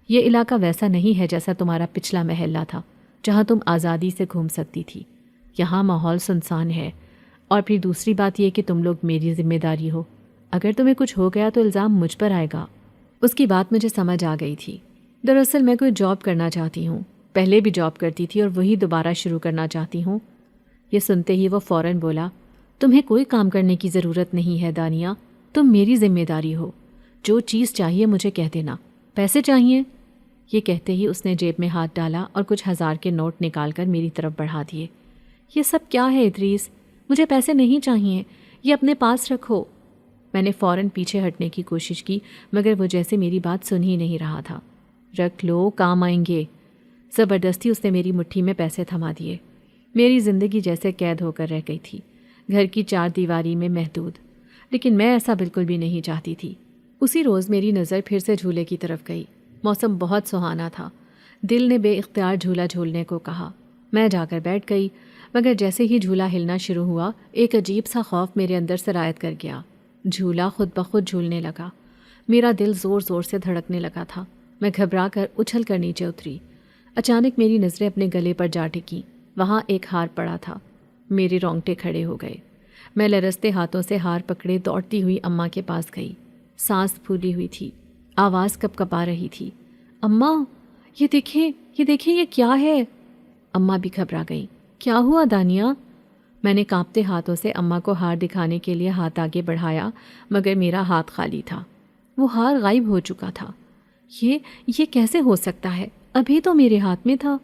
یہ علاقہ ویسا نہیں ہے جیسا تمہارا پچھلا محلہ تھا جہاں تم آزادی سے گھوم سکتی تھی۔ یہاں ماحول سنسان ہے، اور پھر دوسری بات یہ کہ تم لوگ میری ذمہ داری ہو، اگر تمہیں کچھ ہو گیا تو الزام مجھ پر آئے گا۔ اس کی بات مجھے سمجھ آ گئی تھی۔ دراصل میں کوئی جاب کرنا چاہتی ہوں، پہلے بھی جاب کرتی تھی اور وہی دوبارہ شروع کرنا چاہتی ہوں۔ یہ سنتے ہی وہ فوراً بولا، تمہیں کوئی کام کرنے کی ضرورت نہیں ہے دانیہ، تم میری ذمہ داری ہو، جو چیز چاہیے مجھے کہہ دینا۔ پیسے چاہیے؟ یہ کہتے ہی اس نے جیب میں ہاتھ ڈالا اور کچھ 1000 کے نوٹ نکال کر میری طرف بڑھا دیے۔ یہ سب کیا ہے ادریس؟ مجھے پیسے نہیں چاہیے، یہ اپنے پاس رکھو۔ میں نے فوراً پیچھے ہٹنے کی کوشش کی، مگر وہ جیسے میری بات سن ہی نہیں رہا تھا۔ رکھ لو، کام آئیں گے۔ زبردستی اس نے میری مٹھی میں پیسے تھما دیے۔ میری زندگی جیسے قید ہو کر رہ گئی تھی، گھر کی 4 دیواری میں محدود، لیکن میں ایسا بالکل بھی نہیں چاہتی تھی۔ اسی روز میری نظر پھر سے جھولے کی طرف گئی۔ موسم بہت سہانا تھا۔ دل نے بے اختیار جھولا جھولنے کو کہا۔ میں جا کر بیٹھ گئی، مگر جیسے ہی جھولا ہلنا شروع ہوا، ایک عجیب سا خوف میرے اندر سرایت کر گیا۔ جھولا خود بخود جھولنے لگا۔ میرا دل زور زور سے دھڑکنے لگا تھا۔ میں گھبرا کر اچھل کر نیچے اتری۔ اچانک میری نظریں اپنے گلے پر جا ٹکیں۔ وہاں ایک ہار پڑا تھا۔ میرے رونگٹے کھڑے ہو گئے۔ میں لرزتے ہاتھوں سے ہار پکڑے دوڑتی ہوئی اماں کے پاس گئی۔ سانس پھولی ہوئی تھی، آواز کپ کپا رہی تھی، اماں یہ دیکھیں یہ کیا ہے؟ اماں بھی گھبرا گئیں۔ کیا ہوا دانیہ؟ میں نے کانپتے ہاتھوں سے اماں کو ہار دکھانے کے لیے ہاتھ آگے بڑھایا، مگر میرا ہاتھ خالی تھا۔ وہ ہار غائب ہو چکا تھا۔ یہ کیسے ہو سکتا ہے؟ ابھی تو میرے ہاتھ میں تھا۔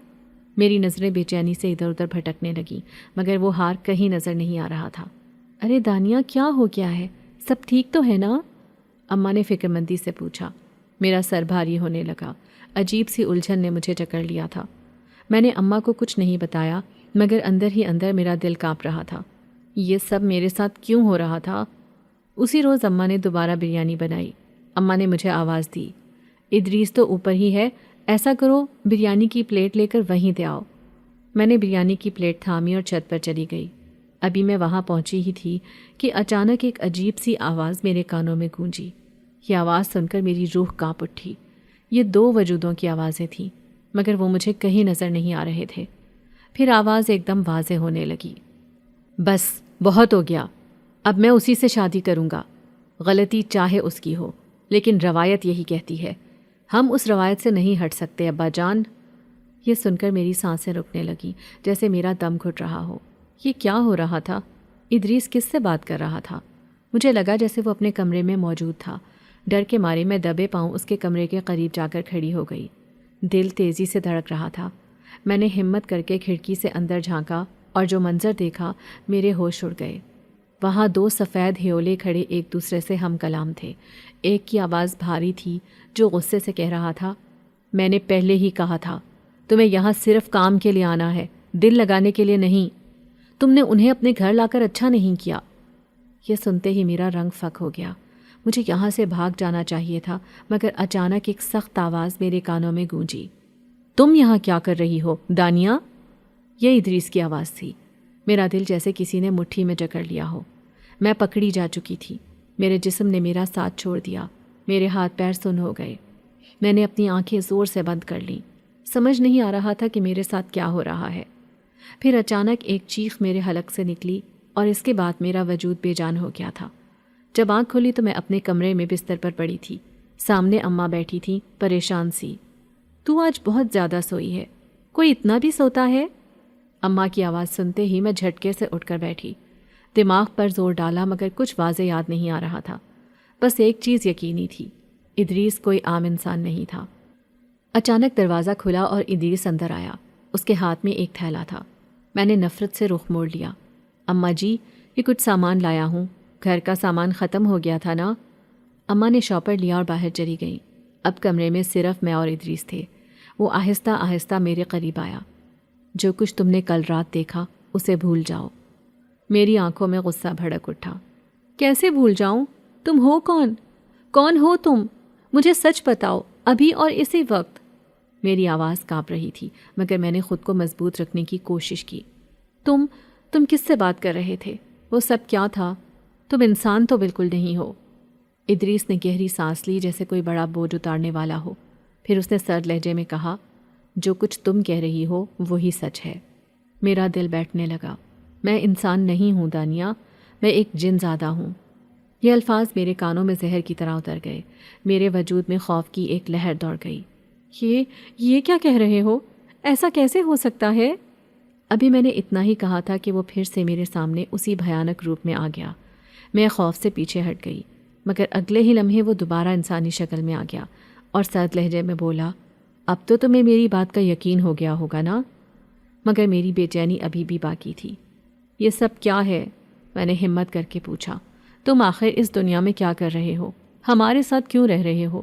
میری نظریں بے چینی سے ادھر ادھر بھٹکنے لگیں، مگر وہ ہار کہیں نظر نہیں آ رہا تھا۔ ارے دانیہ کیا ہو گیا ہے؟ سب ٹھیک تو ہے نا؟ اماں نے فکر مندی سے پوچھا۔ میرا سر بھاری ہونے لگا۔ عجیب سی الجھن نے مجھے جکڑ لیا تھا۔ میں نے اماں کو کچھ نہیں بتایا، مگر اندر ہی اندر میرا دل کانپ رہا تھا۔ یہ سب میرے ساتھ کیوں ہو رہا تھا؟ اسی روز اماں نے دوبارہ بریانی بنائی۔ اماں نے مجھے آواز دی، ادریس تو اوپر ہی ہے، ایسا کرو بریانی کی پلیٹ لے کر وہیں دے آؤ۔ میں نے بریانی کی پلیٹ تھامی اور چھت پر چلی گئی۔ ابھی میں وہاں پہنچی ہی تھی کہ اچانک ایک عجیب سی آواز میرے کانوں میں گونجی۔ یہ آواز سن کر میری روح کانپ اٹھی۔ یہ 2 وجودوں کی آوازیں تھیں، مگر وہ مجھے کہیں نظر نہیں آ رہے تھے۔ پھر آواز ایک دم واضح ہونے لگی، بس بہت ہو گیا، اب میں اسی سے شادی کروں گا، غلطی چاہے اس کی ہو، لیکن روایت یہی کہتی ہے، ہم اس روایت سے نہیں ہٹ سکتے ابا جان۔ یہ سن کر میری سانسیں رکنے لگیں، جیسے میرا دم گھٹ رہا ہو۔ یہ کیا ہو رہا تھا؟ ادریس کس سے بات کر رہا تھا؟ مجھے لگا جیسے وہ اپنے کمرے میں موجود تھا۔ ڈر کے مارے میں دبے پاؤں اس کے کمرے کے قریب جا کر کھڑی ہو گئی۔ دل تیزی سے دھڑک رہا تھا۔ میں نے ہمت کر کے کھڑکی سے اندر جھانکا اور جو منظر دیکھا، میرے ہوش اڑ گئے۔ وہاں 2 سفید ہیولے کھڑے ایک دوسرے سے ہم کلام تھے۔ ایک کی آواز بھاری تھی جو غصے سے کہہ رہا تھا، میں نے پہلے ہی کہا تھا تمہیں یہاں صرف کام کے لیے آنا ہے، دل لگانے کے لیے نہیں۔ تم نے انہیں اپنے گھر لا کر اچھا نہیں کیا۔ یہ سنتے ہی میرا رنگ فک ہو گیا۔ مجھے یہاں سے بھاگ جانا چاہیے تھا، مگر اچانک ایک سخت آواز میرے کانوں میں گونجی، تم یہاں کیا کر رہی ہو دانیہ؟ یہ ادریس کی آواز تھی۔ میرا دل جیسے کسی نے مٹھی میں جکڑ لیا ہو۔ میں پکڑی جا چکی تھی۔ میرے جسم نے میرا ساتھ چھوڑ دیا۔ میرے ہاتھ پیر سن ہو گئے۔ میں نے اپنی آنکھیں زور سے بند کر لیں۔ سمجھ نہیں آ رہا تھا کہ میرے ساتھ کیا ہو رہا ہے۔ پھر اچانک ایک چیخ میرے حلق سے نکلی، اور اس کے بعد میرا وجود بے جان ہو گیا تھا۔ جب آنکھ کھولی تو میں اپنے کمرے میں بستر پر پڑی تھی۔ سامنے اماں بیٹھی تھیں، پریشان سی۔ تو آج بہت زیادہ سوئی ہے، کوئی اتنا بھی سوتا ہے؟ اماں کی آواز سنتے ہی میں جھٹکے سے اٹھ کر بیٹھی۔ دماغ پر زور ڈالا مگر کچھ واضح یاد نہیں آ رہا تھا۔ بس ایک چیز یقینی تھی، ادریس کوئی عام انسان نہیں تھا۔ اچانک دروازہ کھلا اور ادریس اندر آیا۔ اس کے ہاتھ میں ایک تھیلا تھا۔ میں نے نفرت سے رخ موڑ لیا۔ اماں جی، یہ کچھ سامان لایا ہوں، گھر کا سامان ختم ہو گیا تھا نا؟ اماں نے شاپر لیا اور باہر چلی گئیں۔ اب کمرے میں صرف میں اور ادریس تھے۔ وہ آہستہ آہستہ میرے قریب آیا۔ جو کچھ تم نے کل رات دیکھا اسے بھول جاؤ۔ میری آنکھوں میں غصہ بھڑک اٹھا۔ کیسے بھول جاؤں؟ تم ہو کون؟ کون ہو تم؟ مجھے سچ بتاؤ، ابھی اور اسی وقت۔ میری آواز کانپ رہی تھی مگر میں نے خود کو مضبوط رکھنے کی کوشش کی۔ تم کس سے بات کر رہے تھے؟ وہ سب کیا تھا؟ تم انسان تو بالکل نہیں ہو۔ ادریس نے گہری سانس لی جیسے کوئی بڑا بوجھ اتارنے والا ہو۔ پھر اس نے سرد لہجے میں کہا، جو کچھ تم کہہ رہی ہو وہی سچ ہے۔ میرا دل بیٹھنے لگا۔ میں انسان نہیں ہوں دانیہ، میں ایک جن زادہ ہوں۔ یہ الفاظ میرے کانوں میں زہر کی طرح اتر گئے۔ میرے وجود میں خوف کی ایک لہر دوڑ گئی۔ یہ کیا کہہ رہے ہو؟ ایسا کیسے ہو سکتا ہے؟ ابھی میں نے اتنا ہی کہا تھا کہ وہ پھر سے میرے سامنے اسی بھیانک روپ میں آ گیا۔ میں خوف سے پیچھے ہٹ گئی مگر اگلے ہی لمحے وہ دوبارہ انسانی شکل میں آ گیا اور سرد لہجے میں بولا، اب تو تمہیں میری بات کا یقین ہو گیا ہوگا نا؟ مگر میری بے چینی ابھی بھی باقی تھی۔ یہ سب کیا ہے؟ میں نے ہمت کر کے پوچھا۔ تم آخر اس دنیا میں کیا کر رہے ہو؟ ہمارے ساتھ کیوں رہ رہے ہو؟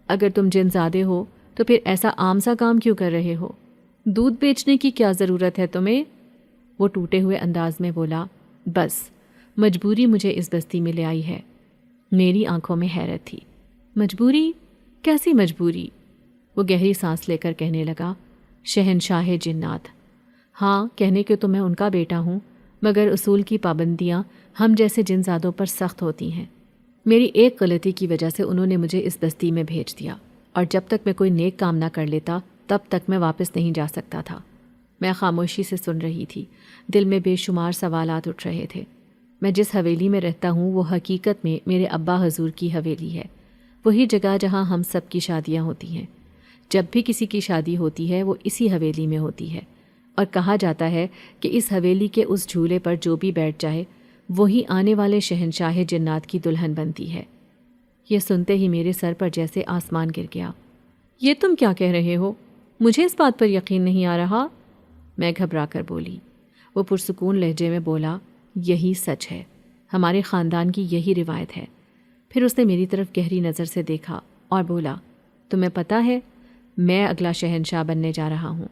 اگر تم جن زادے ہو تو پھر ایسا عام سا کام کیوں کر رہے ہو؟ دودھ بیچنے کی کیا ضرورت ہے تمہیں؟ وہ ٹوٹے ہوئے انداز میں بولا، بس مجبوری مجھے اس بستی میں لے آئی ہے۔ میری آنکھوں میں حیرت تھی۔ مجبوری؟ کیسی مجبوری؟ وہ گہری سانس لے کر کہنے لگا، شہنشاہ جنات۔ ہاں، کہنے کہ تو میں ان کا بیٹا ہوں مگر اصول کی پابندیاں ہم جیسے جن زادوں پر سخت ہوتی ہیں۔ میری ایک غلطی کی وجہ سے انہوں نے مجھے اس بستی میں بھیج دیا اور جب تک میں کوئی نیک کام نہ کر لیتا تب تک میں واپس نہیں جا سکتا تھا۔ میں خاموشی سے سن رہی تھی۔ دل میں بے شمار سوالات اٹھ رہے تھے۔ میں جس حویلی میں رہتا ہوں وہ حقیقت میں میرے ابا حضور کی حویلی ہے، وہی جگہ جہاں ہم سب کی شادیاں ہوتی ہیں۔ جب بھی کسی کی شادی ہوتی ہے وہ اسی حویلی میں ہوتی ہے، اور کہا جاتا ہے کہ اس حویلی کے اس جھولے پر جو بھی بیٹھ جائے وہی آنے والے شہنشاہ جنات کی دلہن بنتی ہے۔ یہ سنتے ہی میرے سر پر جیسے آسمان گر گیا۔ یہ تم کیا کہہ رہے ہو؟ مجھے اس بات پر یقین نہیں آ رہا۔ میں گھبرا کر بولی۔ وہ پرسکون لہجے میں بولا، یہی سچ ہے، ہمارے خاندان کی یہی روایت ہے۔ پھر اس نے میری طرف گہری نظر سے دیکھا اور بولا، تمہیں پتہ ہے میں اگلا شہنشاہ بننے جا رہا ہوں،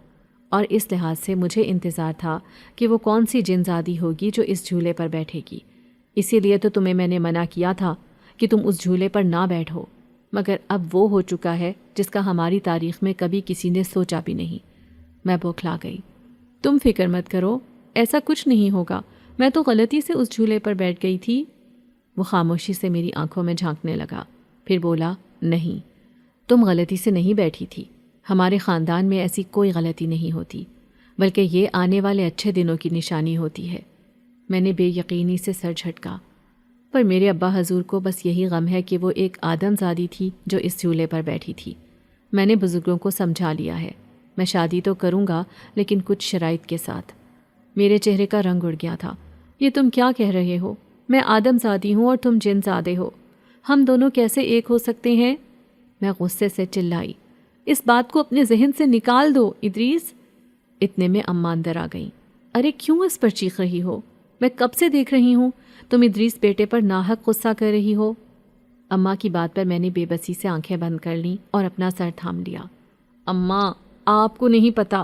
اور اس لحاظ سے مجھے انتظار تھا کہ وہ کون سی جن زادی ہوگی جو اس جھولے پر بیٹھے گی۔ اسی لیے تو تمہیں میں نے منع کیا تھا کہ تم اس جھولے پر نہ بیٹھو، مگر اب وہ ہو چکا ہے جس کا ہماری تاریخ میں کبھی کسی نے سوچا بھی نہیں۔ میں بوکھلا گئی۔ تم فکر مت کرو، ایسا کچھ نہیں ہوگا، میں تو غلطی سے اس جھولے پر بیٹھ گئی تھی۔ وہ خاموشی سے میری آنکھوں میں جھانکنے لگا، پھر بولا، نہیں، تم غلطی سے نہیں بیٹھی تھی، ہمارے خاندان میں ایسی کوئی غلطی نہیں ہوتی، بلکہ یہ آنے والے اچھے دنوں کی نشانی ہوتی ہے۔ میں نے بے یقینی سے سر جھٹکا۔ پر میرے ابا حضور کو بس یہی غم ہے کہ وہ ایک آدم زادی تھی جو اس جھولے پر بیٹھی تھی۔ میں نے بزرگوں کو سمجھا لیا ہے، میں شادی تو کروں گا لیکن کچھ شرائط کے ساتھ۔ میرے چہرے کا رنگ اڑ گیا تھا۔ یہ تم کیا کہہ رہے ہو؟ میں آدم زادی ہوں اور تم جن زادے ہو، ہم دونوں کیسے ایک ہو سکتے ہیں؟ میں غصے سے چلائی، اس بات کو اپنے ذہن سے نکال دو ادریس۔ اتنے میں اماں اندر آ گئیں۔ ارے کیوں اس پر چیخ رہی ہو؟ میں کب سے دیکھ رہی ہوں تم ادریس بیٹے پر ناحق غصہ کر رہی ہو۔ اماں کی بات پر میں نے بے بسی سے آنکھیں بند کر لیں اور اپنا سر تھام لیا۔ اماں، آپ کو نہیں پتا۔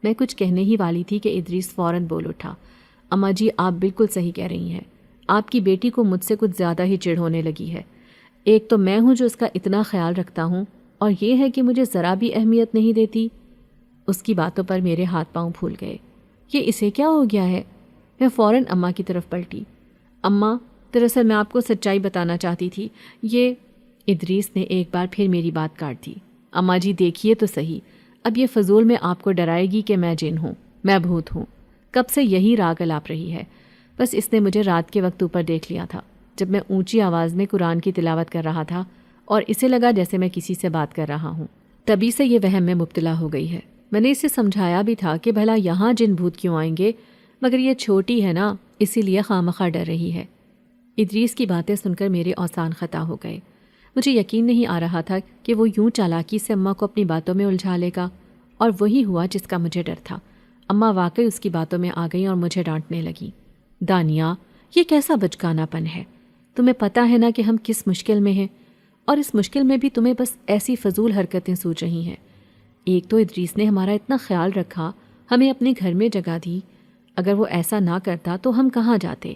میں کچھ کہنے ہی والی تھی کہ ادریس فوراً بول اٹھا، اماں جی آپ بالکل صحیح کہہ رہی ہیں، آپ کی بیٹی کو مجھ سے کچھ زیادہ ہی چڑ ہونے لگی ہے۔ ایک تو میں ہوں جو اس کا اتنا خیال رکھتا ہوں، اور یہ ہے کہ مجھے ذرا بھی اہمیت نہیں دیتی۔ اس کی باتوں پر میرے ہاتھ پاؤں پھول گئے۔ یہ اسے کیا ہو گیا ہے؟ میں فوراً اماں کی طرف پلٹی۔ اماں، دراصل میں آپ کو سچائی بتانا چاہتی تھی۔ یہ ادریس نے ایک بار پھر میری بات کاٹ دی۔ اماں جی دیکھیے تو صحیح، اب یہ فضول میں آپ کو ڈرائے گی کہ میں جن ہوں، میں بھوت ہوں، کب سے یہی راگ الاپ رہی ہے۔ بس اس نے مجھے رات کے وقت اوپر دیکھ لیا تھا جب میں اونچی آواز میں قرآن کی تلاوت کر رہا تھا، اور اسے لگا جیسے میں کسی سے بات کر رہا ہوں۔ تبھی سے یہ وہم میں مبتلا ہو گئی ہے۔ میں نے اسے سمجھایا بھی تھا کہ بھلا یہاں جن بھوت کیوں آئیں گے، مگر یہ چھوٹی ہے نا، اسی لیے خامخواہ ڈر رہی ہے۔ ادریس کی باتیں سن کر میرے اوسان خطا ہو گئے۔ مجھے یقین نہیں آ رہا تھا کہ وہ یوں چالاکی سے اماں کو اپنی باتوں میں الجھا لے گا، اور وہی ہوا جس کا مجھے ڈر تھا۔ اماں واقعی اس کی باتوں میں آ گئیں اور مجھے ڈانٹنے لگیں۔ دانیہ، یہ کیسا بچگانا پن ہے؟ تمہیں پتہ ہے نا کہ ہم کس مشکل میں ہیں، اور اس مشکل میں بھی تمہیں بس ایسی فضول حرکتیں سوچ رہی ہیں۔ ایک تو ادریس نے ہمارا اتنا خیال رکھا، ہمیں اپنے گھر میں جگہ دی، اگر وہ ایسا نہ کرتا تو ہم کہاں جاتے؟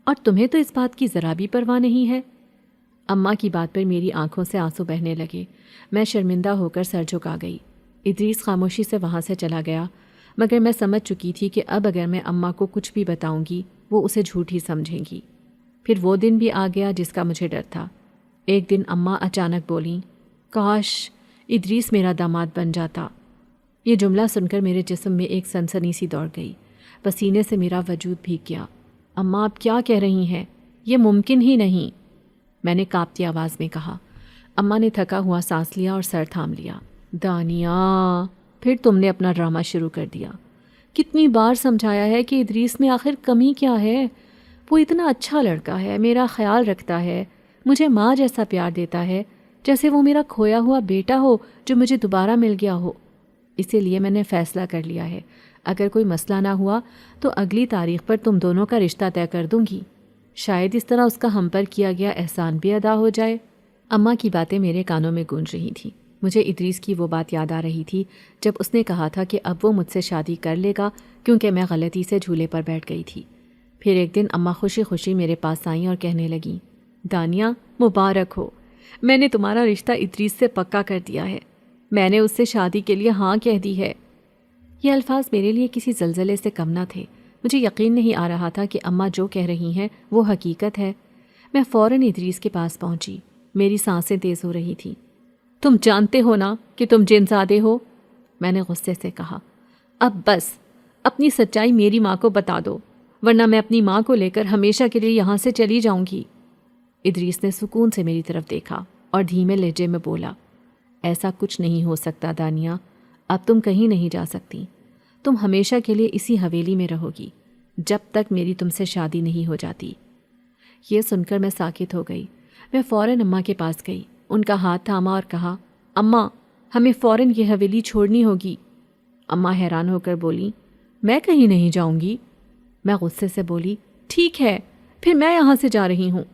اور تمہیں تو اس بات کی ذرا بھی پرواہ نہیں ہے۔ اماں کی بات پر میری آنکھوں سے آنسو بہنے لگے۔ میں شرمندہ ہو کر سر جھکا گئی۔ ادریس خاموشی سے وہاں سے چلا گیا، مگر میں سمجھ چکی تھی کہ اب اگر میں اماں کو کچھ بھی بتاؤں گی وہ اسے جھوٹ ہی سمجھیں گی۔ پھر وہ دن بھی آ گیا جس کا مجھے ڈر تھا۔ ایک دن اماں اچانک بولیں، کاش ادریس میرا داماد بن جاتا۔ یہ جملہ سن کر میرے جسم میں ایک سنسنی سی دوڑ گئی، پسینے سے میرا وجود بھیگ گیا۔ اماں آپ کیا کہہ رہی ہیں؟ یہ ممکن ہی نہیں، میں نے کانپتی آواز میں کہا۔ اماں نے تھکا ہوا سانس لیا اور سر تھام لیا۔ دانیہ، پھر تم نے اپنا ڈرامہ شروع کر دیا۔ کتنی بار سمجھایا ہے کہ ادریس میں آخر کمی کیا ہے؟ وہ اتنا اچھا لڑکا ہے، میرا خیال رکھتا ہے، مجھے ماں جیسا پیار دیتا ہے، جیسے وہ میرا کھویا ہوا بیٹا ہو جو مجھے دوبارہ مل گیا ہو۔ اسی لیے میں نے فیصلہ کر لیا ہے، اگر کوئی مسئلہ نہ ہوا تو اگلی تاریخ پر تم دونوں کا رشتہ طے کر دوں گی۔ شاید اس طرح اس کا ہم پر کیا گیا احسان بھی ادا ہو جائے۔ اماں کی باتیں میرے کانوں میں گونج رہی تھیں۔ مجھے ادریس کی وہ بات یاد آ رہی تھی جب اس نے کہا تھا کہ اب وہ مجھ سے شادی کر لے گا کیونکہ میں غلطی سے جھولے پر بیٹھ گئی تھی۔ پھر ایک دن اماں خوشی خوشی میرے پاس آئیں اور کہنے لگیں، دانیہ مبارک ہو، میں نے تمہارا رشتہ ادریس سے پکا کر دیا ہے، میں نے اس سے شادی کے لیے ہاں کہہ دی ہے۔ یہ الفاظ میرے لیے کسی زلزلے سے کم نہ تھے۔ مجھے یقین نہیں آ رہا تھا کہ اماں جو کہہ رہی ہیں وہ حقیقت ہے۔ میں فوراً ادریس کے پاس پہنچی، میری سانسیں تیز ہو رہی تھیں۔ تم جانتے ہو نا کہ تم جن زادے ہو، میں نے غصے سے کہا۔ اب بس اپنی سچائی میری ماں کو بتا دو، ورنہ میں اپنی ماں کو لے کر ہمیشہ کے لیے یہاں سے چلی جاؤں گی۔ ادریس نے سکون سے میری طرف دیکھا اور دھیمے لہجے میں بولا، ایسا کچھ نہیں ہو سکتا دانیہ، اب تم کہیں نہیں جا سکتی، تم ہمیشہ کے لیے اسی حویلی میں رہو گی جب تک میری تم سے شادی نہیں ہو جاتی۔ یہ سن کر میں ساکت ہو گئی۔ میں فوراً اماں کے پاس گئی، ان کا ہاتھ تھاما اور کہا، اماں ہمیں فوراً یہ حویلی چھوڑنی ہوگی۔ اماں حیران ہو کر بولی، میں کہیں نہیں جاؤں گی۔ میں غصے سے بولی، ٹھیک ہے پھر میں یہاں سے جا رہی ہوں۔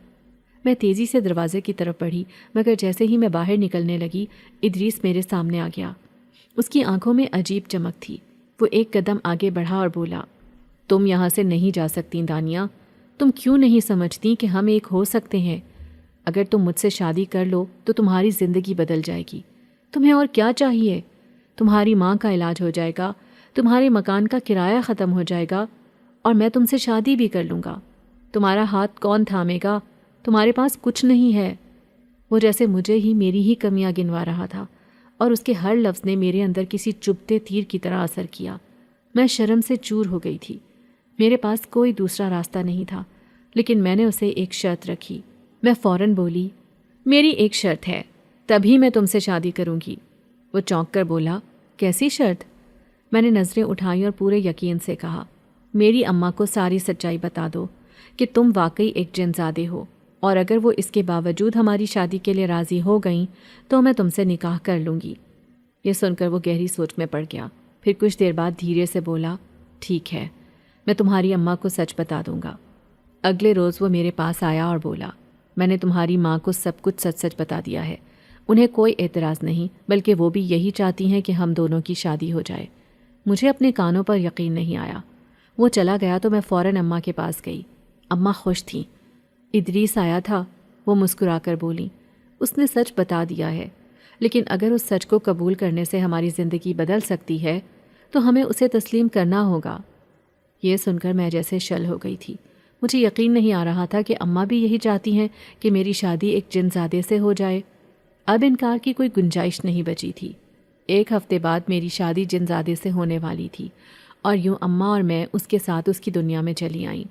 میں تیزی سے دروازے کی طرف بڑھی، مگر جیسے ہی میں باہر نکلنے لگی ادریس میرے سامنے آ گیا۔ اس کی آنکھوں میں عجیب چمک تھی۔ وہ ایک قدم آگے بڑھا اور بولا، تم یہاں سے نہیں جا سکتی دانیہ، تم کیوں نہیں سمجھتی کہ ہم ایک ہو سکتے ہیں؟ اگر تم مجھ سے شادی کر لو تو تمہاری زندگی بدل جائے گی۔ تمہیں اور کیا چاہیے؟ تمہاری ماں کا علاج ہو جائے گا، تمہارے مکان کا کرایہ ختم ہو جائے گا، اور میں تم سے شادی بھی کر لوں گا۔ تمہارا ہاتھ کون تھامے گا؟ تمہارے پاس کچھ نہیں ہے۔ وہ جیسے مجھے ہی میری ہی کمیاں گنوا رہا تھا، اور اس کے ہر لفظ نے میرے اندر کسی چبھتے تیر کی طرح اثر کیا۔ میں شرم سے چور ہو گئی تھی۔ میرے پاس کوئی دوسرا راستہ نہیں تھا، لیکن میں نے اسے ایک شرط رکھی۔ میں فوراً بولی، میری ایک شرط ہے، تبھی میں تم سے شادی کروں گی۔ وہ چونک کر بولا، کیسی شرط؟ میں نے نظریں اٹھائیں اور پورے یقین سے کہا، میری اماں کو ساری سچائی بتا دو کہ تم واقعی ایک جن زادے ہو، اور اگر وہ اس کے باوجود ہماری شادی کے لیے راضی ہو گئیں تو میں تم سے نکاح کر لوں گی۔ یہ سن کر وہ گہری سوچ میں پڑ گیا، پھر کچھ دیر بعد دھیرے سے بولا، ٹھیک ہے، میں تمہاری اماں کو سچ بتا دوں گا۔ اگلے روز وہ میرے پاس آیا اور بولا، میں نے تمہاری ماں کو سب کچھ سچ سچ بتا دیا ہے، انہیں کوئی اعتراض نہیں، بلکہ وہ بھی یہی چاہتی ہیں کہ ہم دونوں کی شادی ہو جائے۔ مجھے اپنے کانوں پر یقین نہیں آیا۔ وہ چلا گیا تو میں فوراً اماں کے پاس گئی۔ اماں خوش تھیں۔ ادریس آیا تھا، وہ مسکرا کر بولی، اس نے سچ بتا دیا ہے، لیکن اگر اس سچ کو قبول کرنے سے ہماری زندگی بدل سکتی ہے تو ہمیں اسے تسلیم کرنا ہوگا۔ یہ سن کر میں جیسے شل ہو گئی تھی۔ مجھے یقین نہیں آ رہا تھا کہ اماں بھی یہی چاہتی ہیں کہ میری شادی ایک جن زادے سے ہو جائے۔ اب انکار کی کوئی گنجائش نہیں بچی تھی۔ ایک ہفتے بعد میری شادی جن زادے سے ہونے والی تھی، اور یوں اماں اور میں اس کے ساتھ اس کی دنیا میں چلی آئیں۔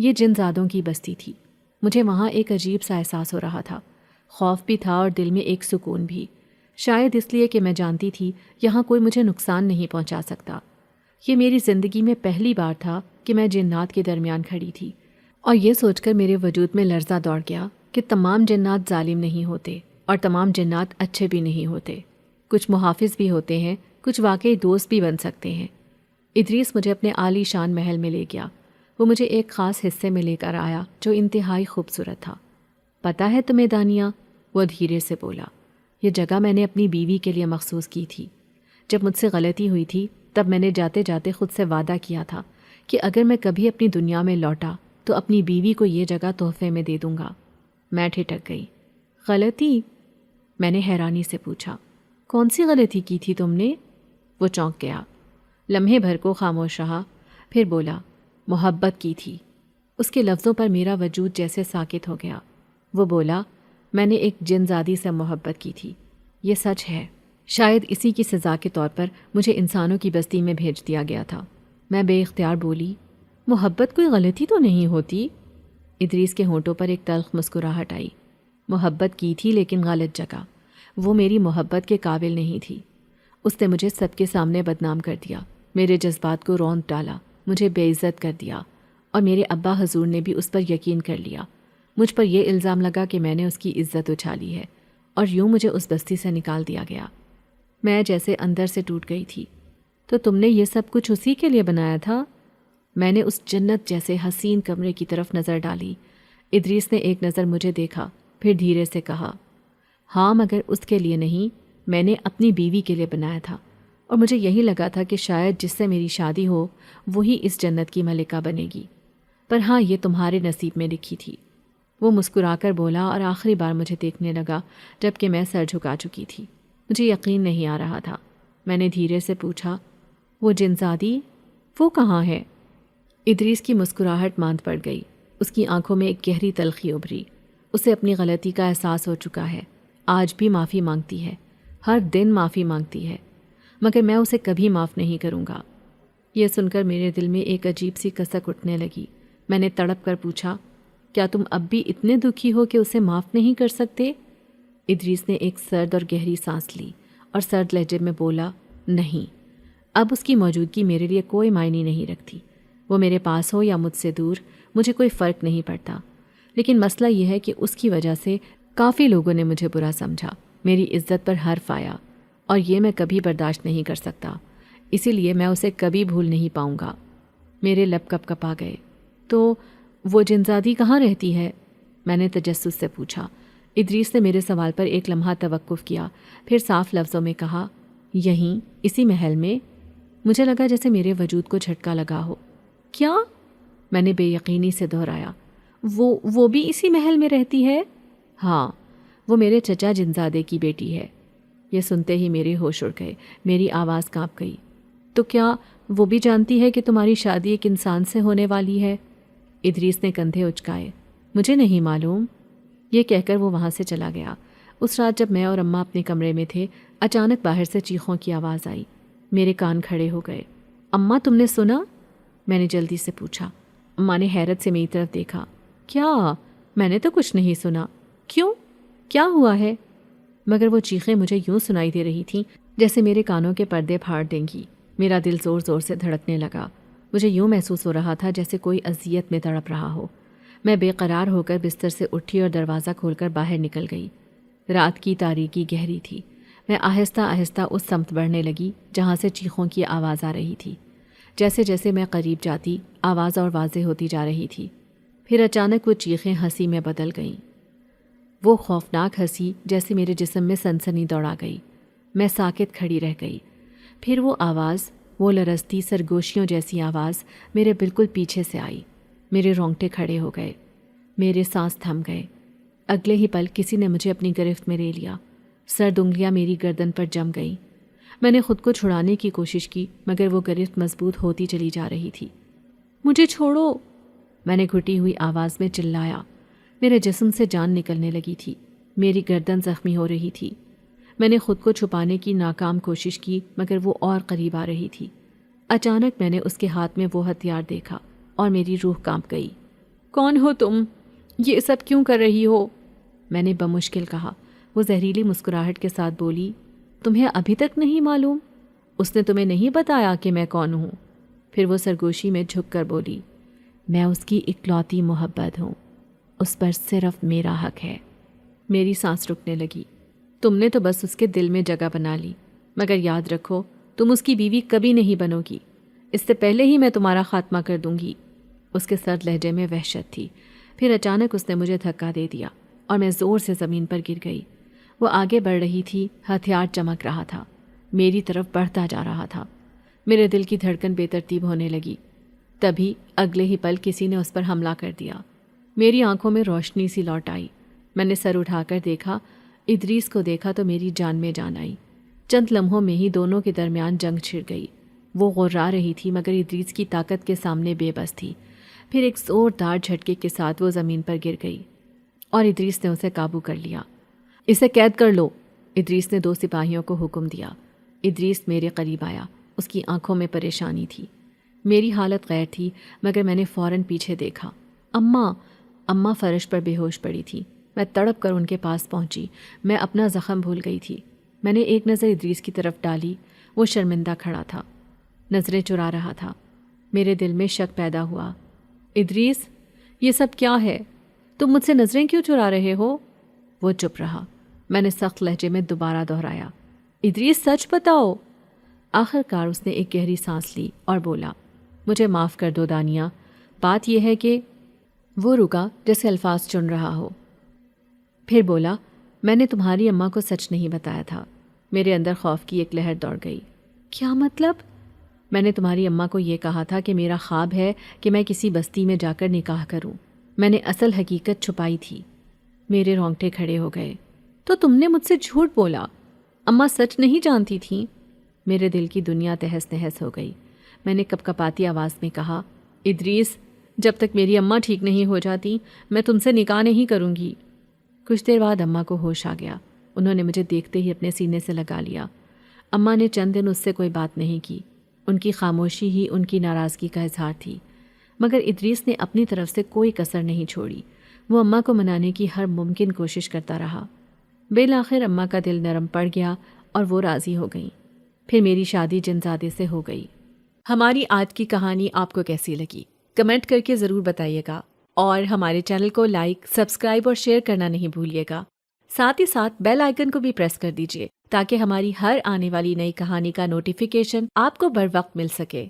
یہ جن زادوں کی بستی تھی۔ مجھے وہاں ایک عجیب سا احساس ہو رہا تھا، خوف بھی تھا اور دل میں ایک سکون بھی، شاید اس لیے کہ میں جانتی تھی یہاں کوئی مجھے نقصان نہیں پہنچا سکتا۔ یہ میری زندگی میں پہلی بار تھا کہ میں جنات کے درمیان کھڑی تھی، اور یہ سوچ کر میرے وجود میں لرزہ دوڑ گیا کہ تمام جنات ظالم نہیں ہوتے اور تمام جنات اچھے بھی نہیں ہوتے، کچھ محافظ بھی ہوتے ہیں، کچھ واقعی دوست بھی بن سکتے ہیں۔ ادریس مجھے اپنے عالی شان محل میں لے گیا۔ وہ مجھے ایک خاص حصے میں لے کر آیا جو انتہائی خوبصورت تھا۔ پتہ ہے تمہیں دانیہ، وہ دھیرے سے بولا، یہ جگہ میں نے اپنی بیوی کے لیے مخصوص کی تھی۔ جب مجھ سے غلطی ہوئی تھی تب میں نے جاتے جاتے خود سے وعدہ کیا تھا کہ اگر میں کبھی اپنی دنیا میں لوٹا تو اپنی بیوی کو یہ جگہ تحفے میں دے دوں گا۔ میں ٹھٹک گئی۔ غلطی؟ میں نے حیرانی سے پوچھا، کون سی غلطی کی تھی تم نے؟ وہ چونک گیا، لمحے بھر کو خاموش رہا، پھر بولا، محبت کی تھی۔ اس کے لفظوں پر میرا وجود جیسے ساکت ہو گیا۔ وہ بولا، میں نے ایک جن زادی سے محبت کی تھی، یہ سچ ہے۔ شاید اسی کی سزا کے طور پر مجھے انسانوں کی بستی میں بھیج دیا گیا تھا۔ میں بے اختیار بولی، محبت کوئی غلطی تو نہیں ہوتی؟ ادریس کے ہونٹوں پر ایک تلخ مسکراہٹ آئی۔ محبت کی تھی لیکن غلط جگہ، وہ میری محبت کے قابل نہیں تھی۔ اس نے مجھے سب کے سامنے بدنام کر دیا، میرے جذبات کو رونق ڈالا، مجھے بے عزت کر دیا، اور میرے ابا حضور نے بھی اس پر یقین کر لیا۔ مجھ پر یہ الزام لگا کہ میں نے اس کی عزت اچھالی ہے، اور یوں مجھے اس بستی سے نکال دیا گیا۔ میں جیسے اندر سے ٹوٹ گئی تھی۔ تو تم نے یہ سب کچھ اسی کے لیے بنایا تھا؟ میں نے اس جنت جیسے حسین کمرے کی طرف نظر ڈالی۔ ادریس نے ایک نظر مجھے دیکھا، پھر دھیرے سے کہا، ہاں مگر اس کے لیے نہیں، میں نے اپنی بیوی کے لیے بنایا تھا، اور مجھے یہی لگا تھا کہ شاید جس سے میری شادی ہو وہی اس جنت کی ملکہ بنے گی، پر ہاں یہ تمہارے نصیب میں لکھی تھی۔ وہ مسکرا کر بولا اور آخری بار مجھے دیکھنے لگا جب کہ میں سر جھکا چکی تھی۔ مجھے یقین نہیں آ رہا تھا۔ میں نے دھیرے سے پوچھا، وہ جنزادی، وہ کہاں ہے؟ ادریس کی مسکراہٹ ماند پڑ گئی، اس کی آنکھوں میں ایک گہری تلخی ابھری۔ اسے اپنی غلطی کا احساس ہو چکا ہے، آج بھی معافی مانگتی ہے، ہر دن معافی مانگتی ہے، مگر میں اسے کبھی معاف نہیں کروں گا۔ یہ سن کر میرے دل میں ایک عجیب سی کسک اٹھنے لگی۔ میں نے تڑپ کر پوچھا، کیا تم اب بھی اتنے دکھی ہو کہ اسے معاف نہیں کر سکتے؟ ادریس نے ایک سرد اور گہری سانس لی اور سرد لہجے میں بولا، نہیں، اب اس کی موجودگی میرے لیے کوئی معنی نہیں رکھتی۔ وہ میرے پاس ہو یا مجھ سے دور، مجھے کوئی فرق نہیں پڑتا، لیکن مسئلہ یہ ہے کہ اس کی وجہ سے کافی لوگوں نے مجھے برا سمجھا، میری عزت پر حرف آیا، اور یہ میں کبھی برداشت نہیں کر سکتا، اسی لیے میں اسے کبھی بھول نہیں پاؤں گا۔ میرے لب کپ کپا گئے۔ تو وہ جنزادی کہاں رہتی ہے؟ میں نے تجسس سے پوچھا۔ ادریس نے میرے سوال پر ایک لمحہ توقف کیا، پھر صاف لفظوں میں کہا، یہیں اسی محل میں۔ مجھے لگا جیسے میرے وجود کو جھٹکا لگا ہو۔ کیا؟ میں نے بے یقینی سے دہرایا۔ وہ بھی اسی محل میں رہتی ہے؟ ہاں، وہ میرے چچا جنزادے کی بیٹی ہے۔ یہ سنتے ہی میرے ہوش اڑ گئے، میری آواز کانپ گئی۔ تو کیا وہ بھی جانتی ہے کہ تمہاری شادی ایک انسان سے ہونے والی ہے؟ ادریس نے کندھے اچکائے۔ مجھے نہیں معلوم۔ یہ کہہ کر وہ وہاں سے چلا گیا۔ اس رات جب میں اور اماں اپنے کمرے میں تھے، اچانک باہر سے چیخوں کی آواز آئی۔ میرے کان کھڑے ہو گئے۔ اماں، تم نے سنا؟ میں نے جلدی سے پوچھا۔ اماں نے حیرت سے میری طرف دیکھا۔ کیا؟ میں نے تو کچھ نہیں سنا۔ کیوں؟ کیا ہوا ہے؟ مگر وہ چیخیں مجھے یوں سنائی دے رہی تھیں جیسے میرے کانوں کے پردے پھاڑ دیں گی۔ میرا دل زور زور سے دھڑکنے لگا۔ مجھے یوں محسوس ہو رہا تھا جیسے کوئی اذیت میں تڑپ رہا ہو۔ میں بے قرار ہو کر بستر سے اٹھی اور دروازہ کھول کر باہر نکل گئی۔ رات کی تاریکی گہری تھی۔ میں آہستہ آہستہ اس سمت بڑھنے لگی جہاں سے چیخوں کی آواز آ رہی تھی۔ جیسے جیسے میں قریب جاتی، آواز اور واضح ہوتی جا رہی تھی۔ پھر اچانک وہ چیخیں ہنسی میں بدل گئیں، وہ خوفناک ہنسی جیسے میرے جسم میں سنسنی دوڑا گئی۔ میں ساکت کھڑی رہ گئی۔ پھر وہ آواز، وہ لرزتی سرگوشیوں جیسی آواز میرے بالکل پیچھے سے آئی۔ میرے رونگٹے کھڑے ہو گئے، میرے سانس تھم گئے۔ اگلے ہی پل کسی نے مجھے اپنی گرفت میں لے لیا۔ سرد انگلیاں میری گردن پر جم گئیں۔ میں نے خود کو چھڑانے کی کوشش کی، مگر وہ گرفت مضبوط ہوتی چلی جا رہی تھی۔ مجھے چھوڑو، میں نے گھٹی ہوئی آواز میں چلایا۔ میرے جسم سے جان نکلنے لگی تھی، میری گردن زخمی ہو رہی تھی۔ میں نے خود کو چھپانے کی ناکام کوشش کی، مگر وہ اور قریب آ رہی تھی۔ اچانک میں نے اس کے ہاتھ میں وہ ہتھیار دیکھا اور میری روح کانپ گئی۔ کون ہو تم؟ یہ سب کیوں کر رہی ہو؟ میں نے بمشکل کہا۔ وہ زہریلی مسکراہٹ کے ساتھ بولی، تمہیں ابھی تک نہیں معلوم؟ اس نے تمہیں نہیں بتایا کہ میں کون ہوں؟ پھر وہ سرگوشی میں جھک کر بولی، میں اس کی اکلوتی محبت ہوں، اس پر صرف میرا حق ہے۔ میری سانس رکنے لگی۔ تم نے تو بس اس کے دل میں جگہ بنا لی، مگر یاد رکھو تم اس کی بیوی کبھی نہیں بنو گی، اس سے پہلے ہی میں تمہارا خاتمہ کر دوں گی۔ اس کے سرد لہجے میں وحشت تھی۔ پھر اچانک اس نے مجھے دھکا دے دیا اور میں زور سے زمین پر گر گئی۔ وہ آگے بڑھ رہی تھی، ہتھیار چمک رہا تھا، میری طرف بڑھتا جا رہا تھا۔ میرے دل کی دھڑکن بے ترتیب ہونے لگی۔ تبھی اگلے ہی پل کسی نے اس پر حملہ کر دیا۔ میری آنکھوں میں روشنی سی لوٹ آئی۔ میں نے سر اٹھا کر دیکھا، ادریس کو دیکھا تو میری جان میں جان آئی۔ چند لمحوں میں ہی دونوں کے درمیان جنگ چھڑ گئی۔ وہ غرا رہی تھی مگر ادریس کی طاقت کے سامنے بے بس تھی۔ پھر ایک زوردار جھٹکے کے ساتھ وہ زمین پر گر گئی اور ادریس نے اسے قابو کر لیا۔ اسے قید کر لو، ادریس نے 2 سپاہیوں کو حکم دیا۔ ادریس میرے قریب آیا، اس کی آنکھوں میں پریشانی تھی۔ میری حالت غیر تھی مگر میں نے فوراً پیچھے دیکھا۔ اماں فرش پر بے ہوش پڑی تھی۔ میں تڑپ کر ان کے پاس پہنچی۔ میں اپنا زخم بھول گئی تھی۔ میں نے ایک نظر ادریس کی طرف ڈالی، وہ شرمندہ کھڑا تھا، نظریں چرا رہا تھا۔ میرے دل میں شک پیدا ہوا، ادریس یہ سب کیا ہے؟ تم مجھ سے نظریں کیوں چرا رہے ہو؟ وہ چپ رہا۔ میں نے سخت لہجے میں دوبارہ دہرایا، ادریس سچ بتاؤ۔ آخر کار اس نے ایک گہری سانس لی اور بولا، مجھے معاف کر دو دانیہ، بات یہ ہے کہ… وہ رکا جیسے الفاظ چن رہا ہو، پھر بولا، میں نے تمہاری اماں کو سچ نہیں بتایا تھا۔ میرے اندر خوف کی ایک لہر دوڑ گئی۔ کیا مطلب؟ میں نے تمہاری اماں کو یہ کہا تھا کہ میرا خواب ہے کہ میں کسی بستی میں جا کر نکاح کروں۔ میں نے اصل حقیقت چھپائی تھی۔ میرے رونگٹے کھڑے ہو گئے۔ تو تم نے مجھ سے جھوٹ بولا؟ اماں سچ نہیں جانتی تھیں؟ میرے دل کی دنیا تہس نہس ہو گئی۔ میں نے کپکپاتی آواز میں کہا، ادریس جب تک میری اماں ٹھیک نہیں ہو جاتی میں تم سے نکاح نہیں کروں گی۔ کچھ دیر بعد اماں کو ہوش آ گیا۔ انہوں نے مجھے دیکھتے ہی اپنے سینے سے لگا لیا۔ اماں نے چند دن اس سے کوئی بات نہیں کی۔ ان کی خاموشی ہی ان کی ناراضگی کا اظہار تھی، مگر ادریس نے اپنی طرف سے کوئی کسر نہیں چھوڑی۔ وہ اماں کو منانے کی ہر ممکن کوشش کرتا رہا۔ بالآخر اماں کا دل نرم پڑ گیا اور وہ راضی ہو گئیں۔ پھر میری شادی جنزادے سے ہو گئی۔ ہماری آج کی کہانی آپ کو کیسی لگی؟ کمنٹ کر کے ضرور بتائیے گا، اور ہمارے چینل کو لائک، سبسکرائب اور شیئر کرنا نہیں بھولیے گا۔ ساتھ ہی ساتھ بیل آئیکن کو بھی پریس کر دیجیے تاکہ ہماری ہر آنے والی نئی کہانی کا نوٹیفیکیشن آپ کو بر وقت مل سکے۔